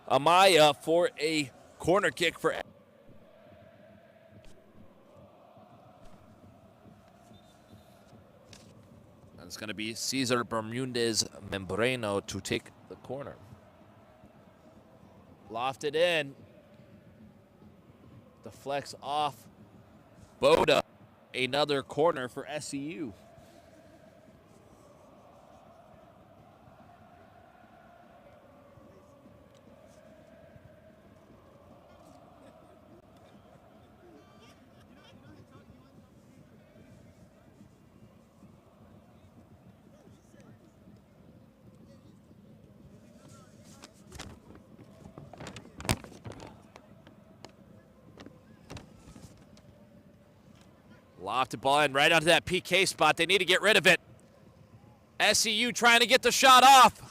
Amaya for a corner kick for. And it's gonna be Cesar Bermudez Membrano to take the corner. Lofted in. Deflects off Boda. Another corner for SCU. Lofted ball in right onto that PK spot. They need to get rid of it. SCU trying to get the shot off.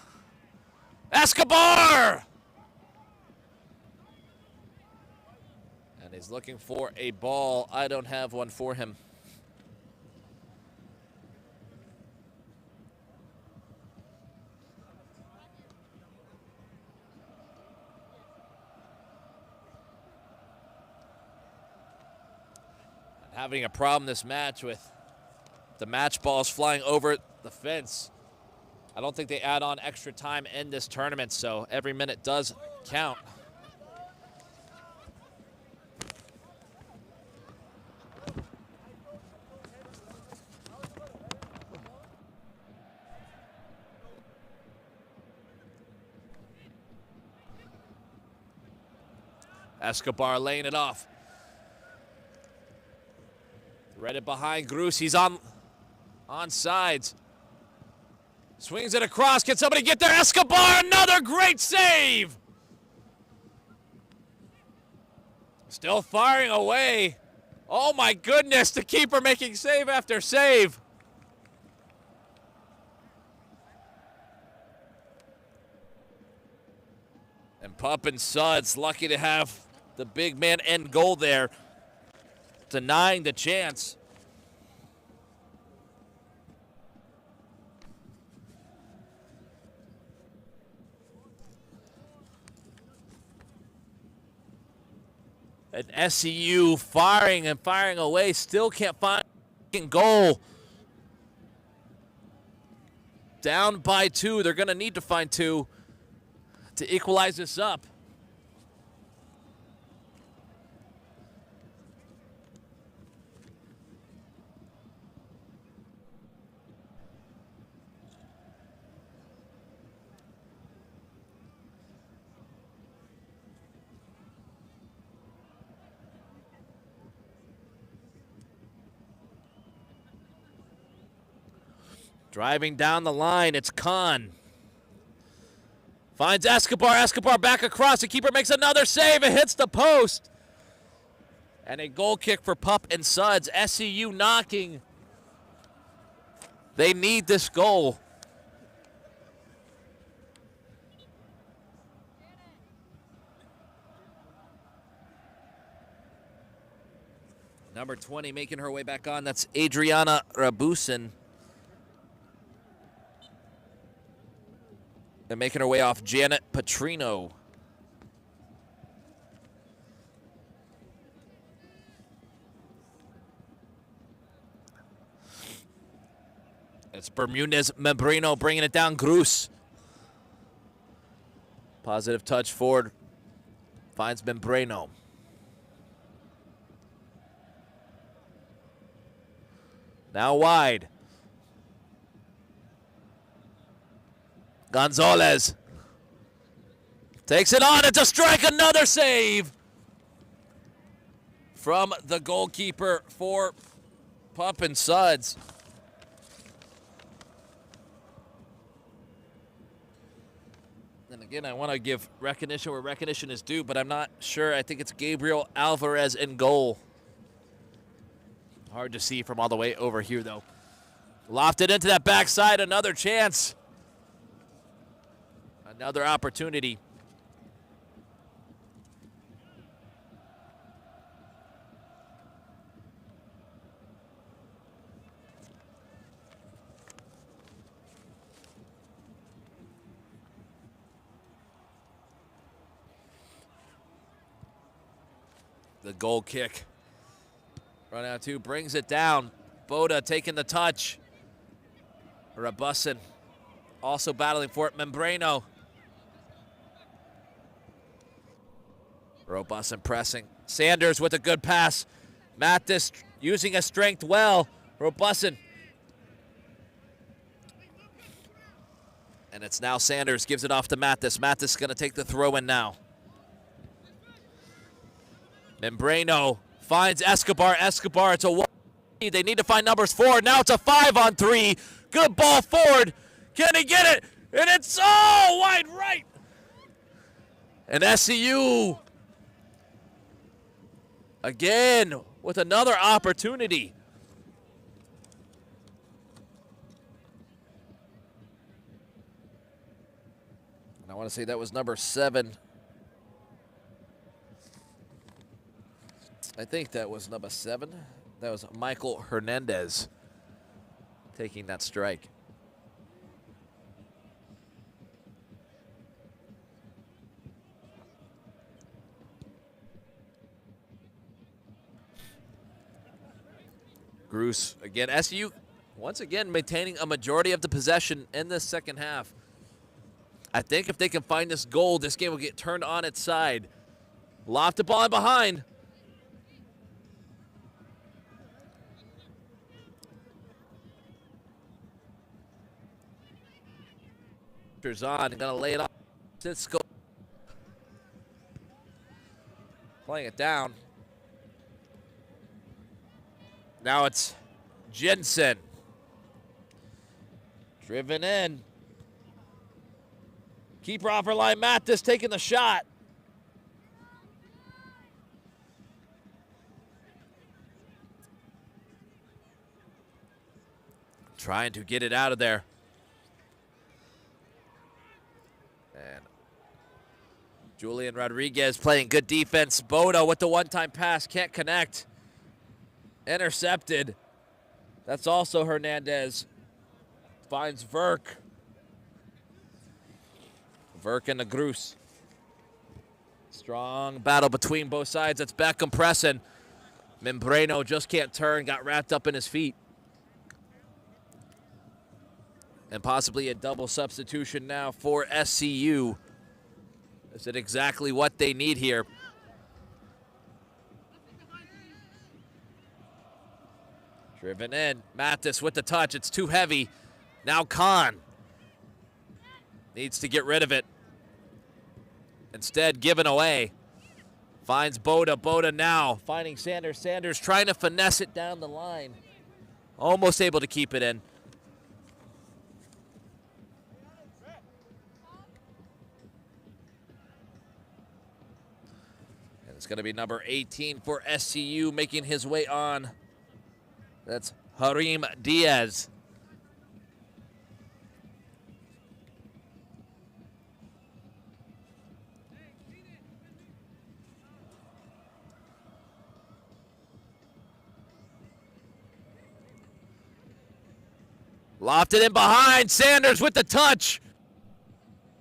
Escobar! And he's looking for a ball. I don't have one for him. Having a problem this match with the match balls flying over the fence. I don't think they add on extra time in this tournament, so every minute does count. Escobar laying it off. Read it behind Grus. He's on sides. Swings it across. Can somebody get there? Escobar, another great save. Still firing away. Oh my goodness, the keeper making save after save. And Pup and Suds lucky to have the big man end goal there, denying the chance. And SCU firing and firing away, still can't find a goal. Down by 2, they're gonna need to find 2 to equalize this up. Driving down the line, it's Khan. Finds Escobar. Escobar back across. The keeper makes another save. It hits the post. And a goal kick for Pup and Suds. SCU knocking. They need this goal. Number 20 making her way back on. That's Adriana Rabusin. And making her way off Janet Petrino. It's Bermudez Membrino bringing it down. Grus. Positive touch forward. Finds Membrino. Now wide. Gonzalez takes it on. It's a strike. Another save from the goalkeeper for Pup and Suds. And again, I want to give recognition where recognition is due, but I'm not sure. I think it's Gabriel Alvarez in goal. Hard to see from all the way over here, though. Lofted into that backside. Another chance. Another opportunity. The goal kick. Run out 2, brings it down. Boda taking the touch. Rabusin also battling for it. Membrano. Robusin pressing. Sanders with a good pass. Mathis using his strength well. Robusin. And it's now Sanders gives it off to Mathis. Mathis is going to take the throw in now. Membrano finds Escobar. Escobar, it's a 1. They need to find numbers 4. Now it's a 5-on-3. Good ball forward. Can he get it? And it's wide right. And SCU again with another opportunity. I want to say that was number 7. I think that was number 7. That was Michael Hernandez taking that strike. Gruce again. SCU once again maintaining a majority of the possession in this second half. I think if they can find this goal, this game will get turned on its side. Lofted ball in behind. On, gonna lay it off. Cisco playing it down. Now it's Jensen. Driven in. Keeper off her line. Mathis taking the shot. Trying to get it out of there. And Julian Rodriguez playing good defense. Boda with the one-time pass. Can't connect. Intercepted. That's also Hernandez. Finds Verk. Verk and the Gruce. Strong battle between both sides. That's Beckham pressing. Membrano just can't turn. Got wrapped up in his feet. And possibly a double substitution now for SCU. Is it exactly what they need here? Driven in. Mathis with the touch. It's too heavy. Now Khan needs to get rid of it. Instead, given away. Finds Boda. Boda now finding Sanders. Sanders trying to finesse it down the line. Almost able to keep it in. And it's going to be number 18 for SCU making his way on. That's Harim Diaz. Lofted in behind. Sanders with the touch.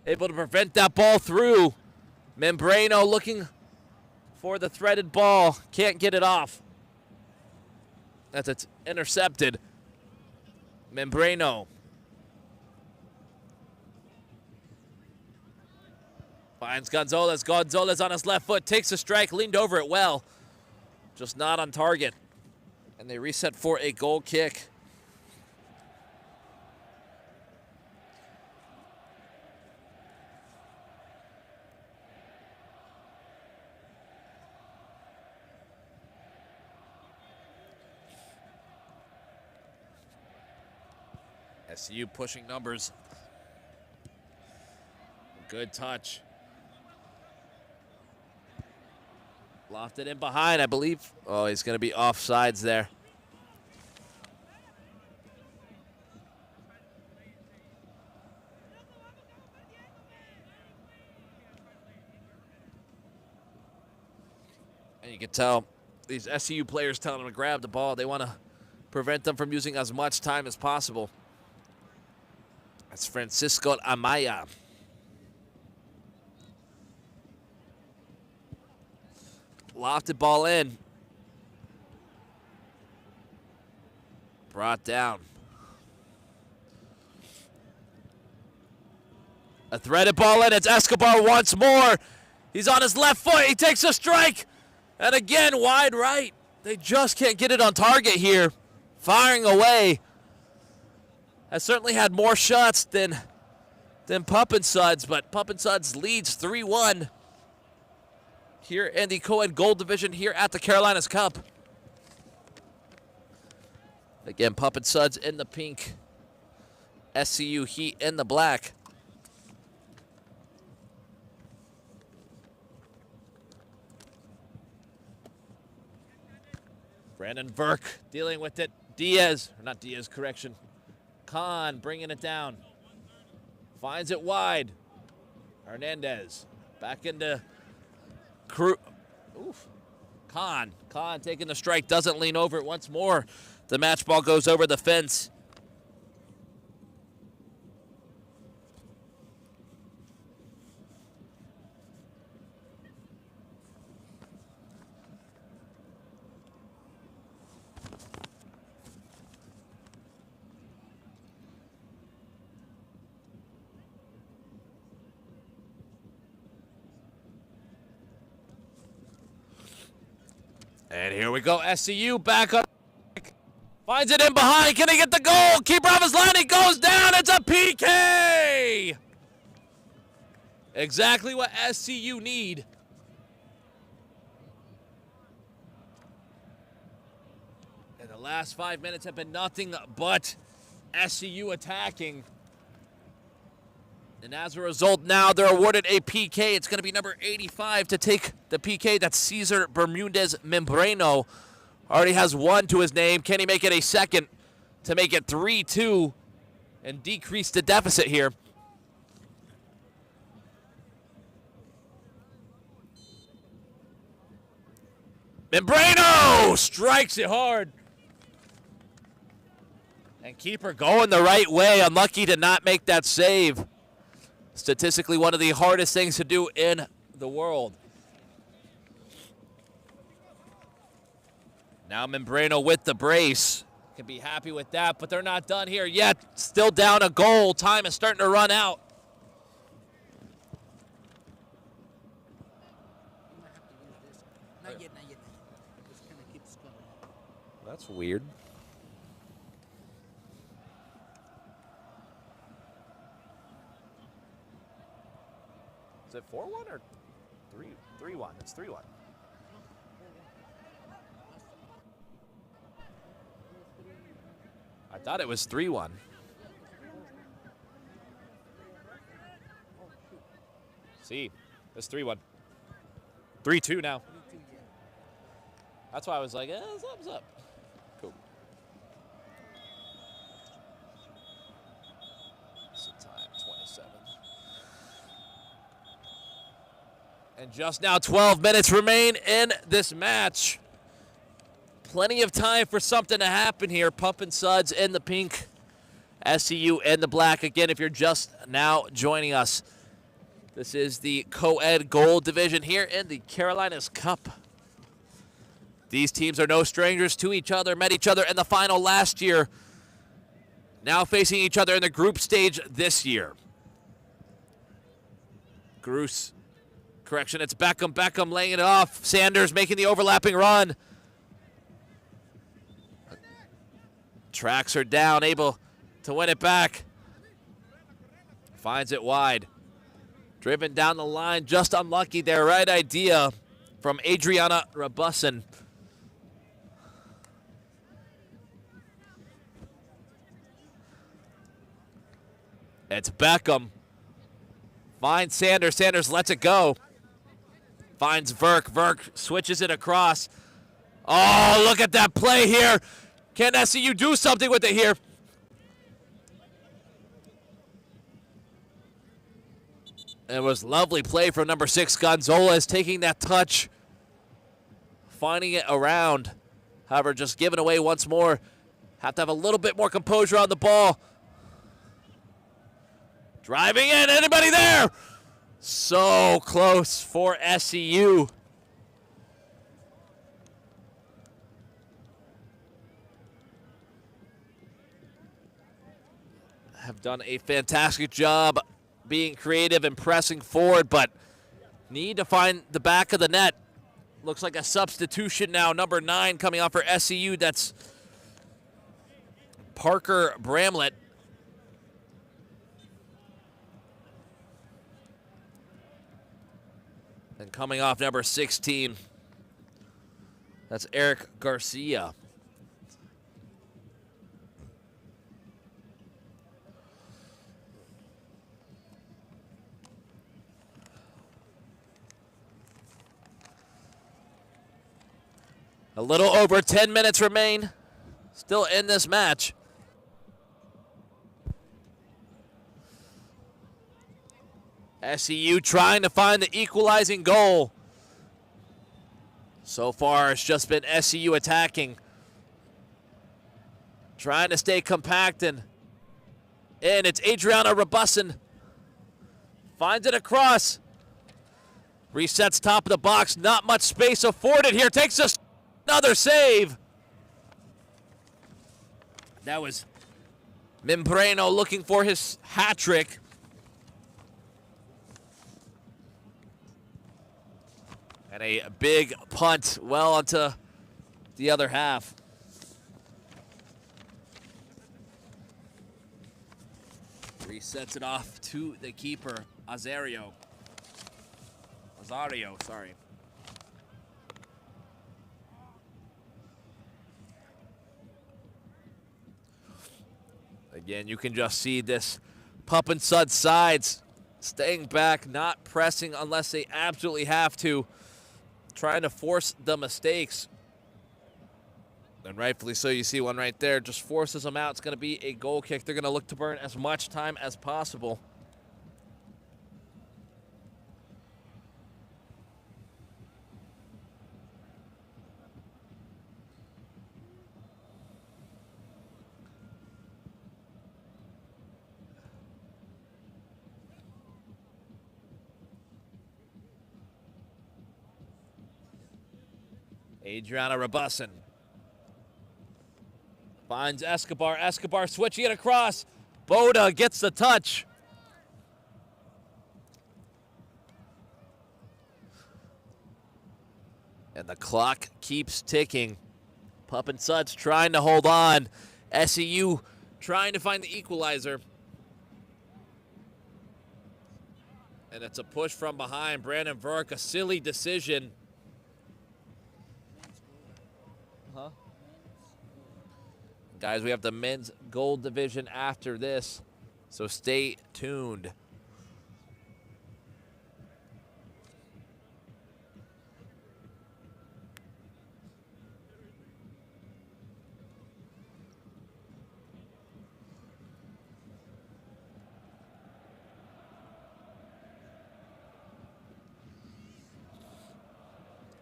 Able to prevent that ball through. Membrano looking for the threaded ball. Can't get it off. It's intercepted. Membrano. Finds Gonzalez. Gonzalez on his left foot. Takes a strike. Leaned over it well. Just not on target. And they reset for a goal kick. SCU pushing numbers. Good touch. Lofted in behind, I believe. Oh, he's going to be offsides there. And you can tell these SCU players telling them to grab the ball. They want to prevent them from using as much time as possible. That's Francisco Amaya. Lofted ball in. Brought down. A threaded ball in. It's Escobar once more. He's on his left foot. He takes a strike. And again, wide right. They just can't get it on target here. Firing away. Has certainly had more shots than Pup and Suds, but Pup and Suds leads 3-1 here in the Coed Gold Division here at the Carolinas Cup. Again, Pup and Suds in the pink. SCU Heat in the black. Brandon Verk dealing with it. Diaz, or not Diaz, correction. Khan bringing it down. Finds it wide. Hernandez back into Crew. Oof. Khan taking the strike, doesn't lean over it once more. The match ball goes over the fence. And here we go, SCU back up. Finds it in behind, can he get the goal? Keeper off his line, he goes down, it's a PK! Exactly what SCU need. And the last 5 minutes have been nothing but SCU attacking. And as a result, now they're awarded a PK. It's going to be number 85 to take the PK. That's Cesar Bermudez Membrano. Already has one to his name. Can he make it a second to make it 3-2 and decrease the deficit here? Membrano strikes it hard. And keeper going the right way. Unlucky to not make that save. Statistically, one of the hardest things to do in the world. Now Membrano with the brace. Can be happy with that, but they're not done here yet. Still down a goal. Time is starting to run out. Not yet. Just kind of keeps going. That's weird. Is it 4-1 or 3-1? It's 3-1. I thought it was 3-1. See, it's 3-1. 3-2 now. That's why I was like, thumbs up. Cool. What's the time? 27. And just now 12 minutes remain in this match. Plenty of time for something to happen here. Pumping Suds in the pink, SCU in the black. Again, if you're just now joining us, this is the Coed Gold Division here in the Carolinas Cup. These teams are no strangers to each other, met each other in the final last year. Now facing each other in the group stage this year. It's Beckham laying it off. Sanders making the overlapping run. Tracks her down, able to win it back. Finds it wide. Driven down the line, just unlucky there. Right idea from Adriana Rabussin. It's Beckham. Finds Sanders. Sanders lets it go. Finds Verk. Verk switches it across. Oh, look at that play here. Can SCU do something with it here? It was lovely play from number 6, Gonzalez, taking that touch, finding it around. However, just giving away once more. Have to have a little bit more composure on the ball. Driving in, anybody there? So close for SCU. Have done a fantastic job being creative and pressing forward, but need to find the back of the net. Looks like a substitution now. Number 9 coming on for SCU. That's Parker Bramlett. And coming off number 16, that's Eric Garcia. A little over 10 minutes remain still in this match. SCU trying to find the equalizing goal. So far, it's just been SCU attacking. Trying to stay compact, and it's Adriana Rabussin. Finds it across. Resets top of the box. Not much space afforded here. Takes another save. That was Membrano looking for his hat trick. And a big punt well onto the other half. Resets it off to the keeper, Azario, sorry. Again, you can just see this Pup and Suds sides staying back, not pressing unless they absolutely have to, trying to force the mistakes. And rightfully so, you see one right there, just forces them out. It's going to be a goal kick. They're going to look to burn as much time as possible. Adriana Rabussin finds Escobar. Escobar switching it across. Boda gets the touch. And the clock keeps ticking. Pup and Suds trying to hold on. SCU trying to find the equalizer. And it's a push from behind. Brandon Verk, a silly decision. Guys, we have the men's gold division after this, so stay tuned.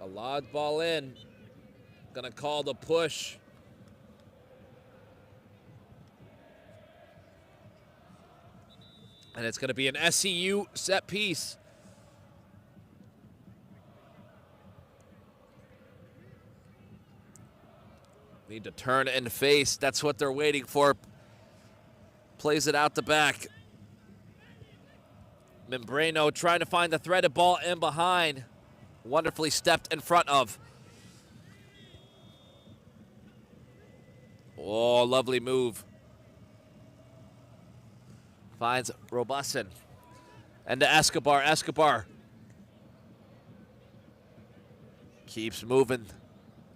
A lob ball in. Gonna call the push. And it's going to be an SCU set piece. Need to turn and face. That's what they're waiting for. Plays it out the back. Membrano trying to find the threaded ball in behind. Wonderfully stepped in front of. Oh, lovely move. Finds Robussin. And to Escobar. Escobar keeps moving.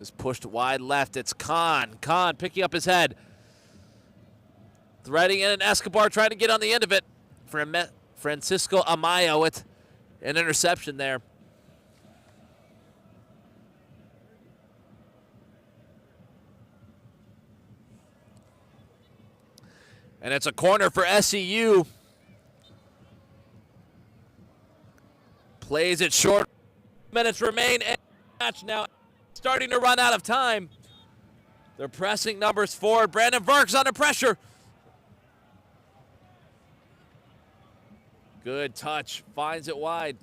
Is pushed wide left. It's Khan. Khan picking up his head. Threading in, and Escobar trying to get on the end of it. Francisco Amaya with an interception there. And it's a corner for SCU. Plays it short. Minutes remain in the match now. Starting to run out of time. They're pressing numbers forward. Brandon Verk's under pressure. Good touch. Finds it wide.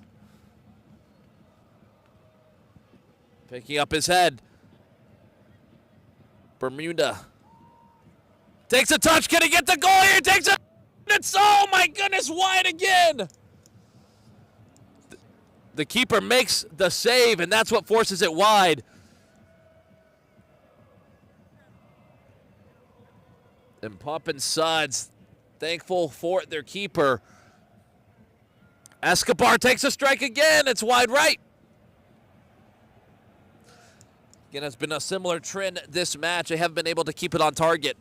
Picking up his head. Bermuda. Takes a touch. Can he get the goal here? Takes a... It's, oh my goodness, wide again. The keeper makes the save, and that's what forces it wide. And Pup and Suds, thankful for their keeper. Escobar takes a strike again. It's wide right. Again, it's been a similar trend this match. They haven't been able to keep it on target.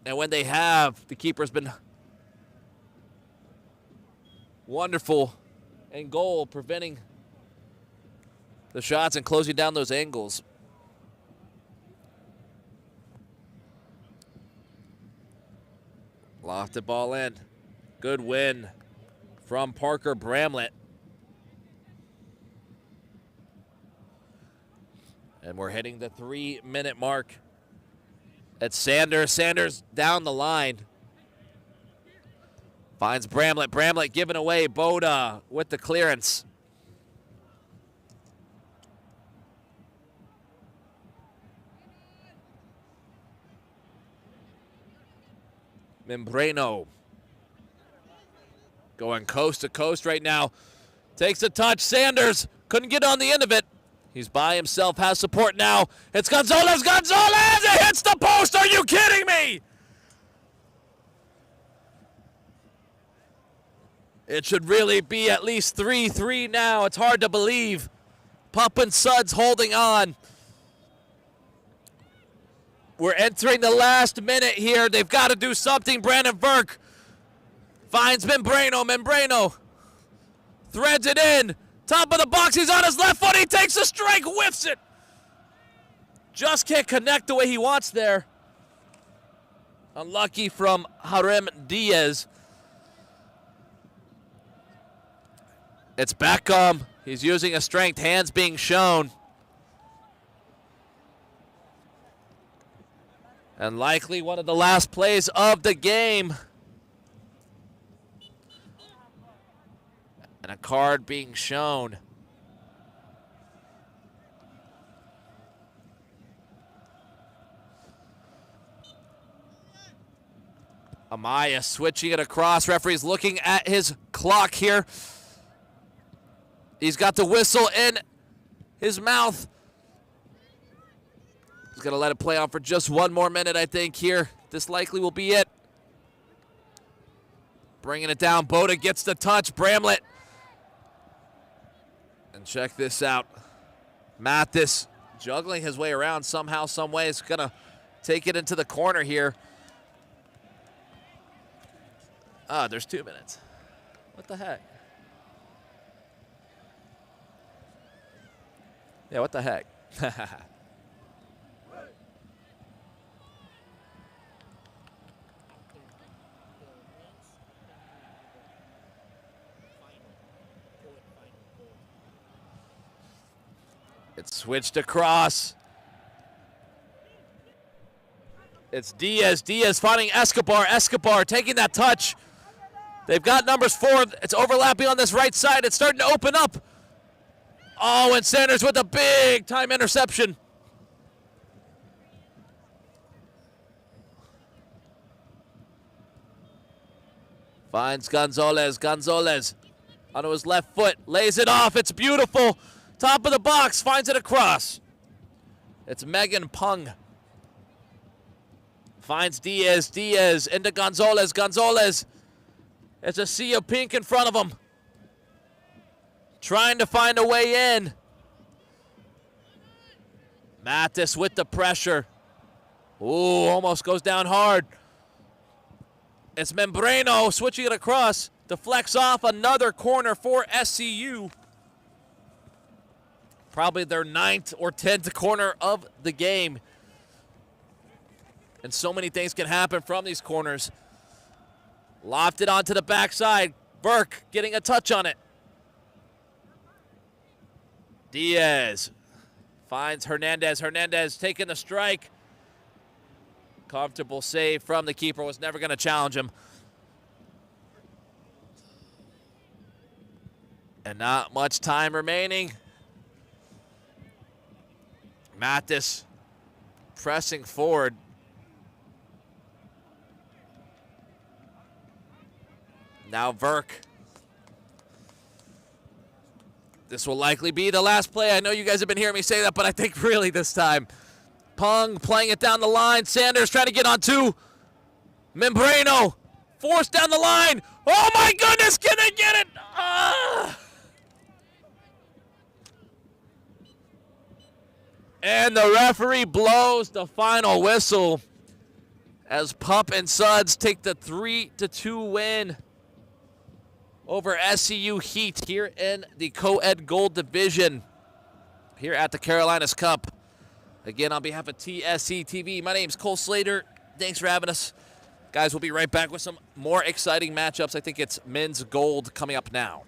And when they have, the keeper's been wonderful in goal, preventing the shots and closing down those angles. Lofted ball in. Good win from Parker Bramlett. And we're hitting the 3-minute mark. It's Sanders. Sanders down the line. Finds Bramlett. Bramlett giving away. Boda with the clearance. Membrano going coast to coast right now. Takes a touch. Sanders couldn't get on the end of it. He's by himself, has support now. It's Gonzalez. Gonzalez! It hits the post. Are you kidding me? It should really be at least 3-3 now. It's hard to believe. Pup and Suds holding on. We're entering the last minute here. They've got to do something. Brandon Burke finds Membrano. Membrano threads it in. Top of the box. He's on his left foot. He takes a strike. Whiffs it. Just can't connect the way he wants there. Unlucky from Harem Diaz. It's Beckham. He's using a strength. Hands being shown. And likely one of the last plays of the game. And a card being shown. Amaya switching it across. Referee's looking at his clock here. He's got the whistle in his mouth. He's going to let it play on for just one more minute, I think, here. This likely will be it. Bringing it down. Boda gets the touch. Bramlett. And check this out. Mathis juggling his way around somehow, some way. Is going to take it into the corner here. Ah, there's 2 minutes. What the heck? Yeah, what the heck? It's switched across. It's Diaz. Diaz finding Escobar. Escobar taking that touch. They've got numbers 4. It's overlapping on this right side. It's starting to open up. Oh, and Sanders with a big-time interception. Finds Gonzalez. Gonzalez onto his left foot. Lays it off. It's beautiful. Top of the box. Finds it across. It's Megan Pung. Finds Diaz. Diaz into Gonzalez. Gonzalez. It's a sea of pink in front of him. Trying to find a way in. Mathis with the pressure. Ooh, almost goes down hard. It's Membrano switching it across. Deflects off another corner for SCU. Probably their 9th or 10th corner of the game. And so many things can happen from these corners. Lofted onto the backside. Burke getting a touch on it. Diaz finds Hernandez. Hernandez taking the strike. Comfortable save from the keeper. Was never going to challenge him. And not much time remaining. Mathis pressing forward. Now Verk. This will likely be the last play. I know you guys have been hearing me say that, but I think really this time. Pung playing it down the line. Sanders trying to get on 2. Membrano forced down the line. Oh my goodness, can they get it? Ah! And the referee blows the final whistle as Pup and Suds take the 3-2 win over SCU Heat here in the Coed Gold Division here at the Carolinas Cup. Again, on behalf of TSC TV, my name's Cole Slater. Thanks for having us. Guys, we'll be right back with some more exciting matchups. I think it's men's gold coming up now.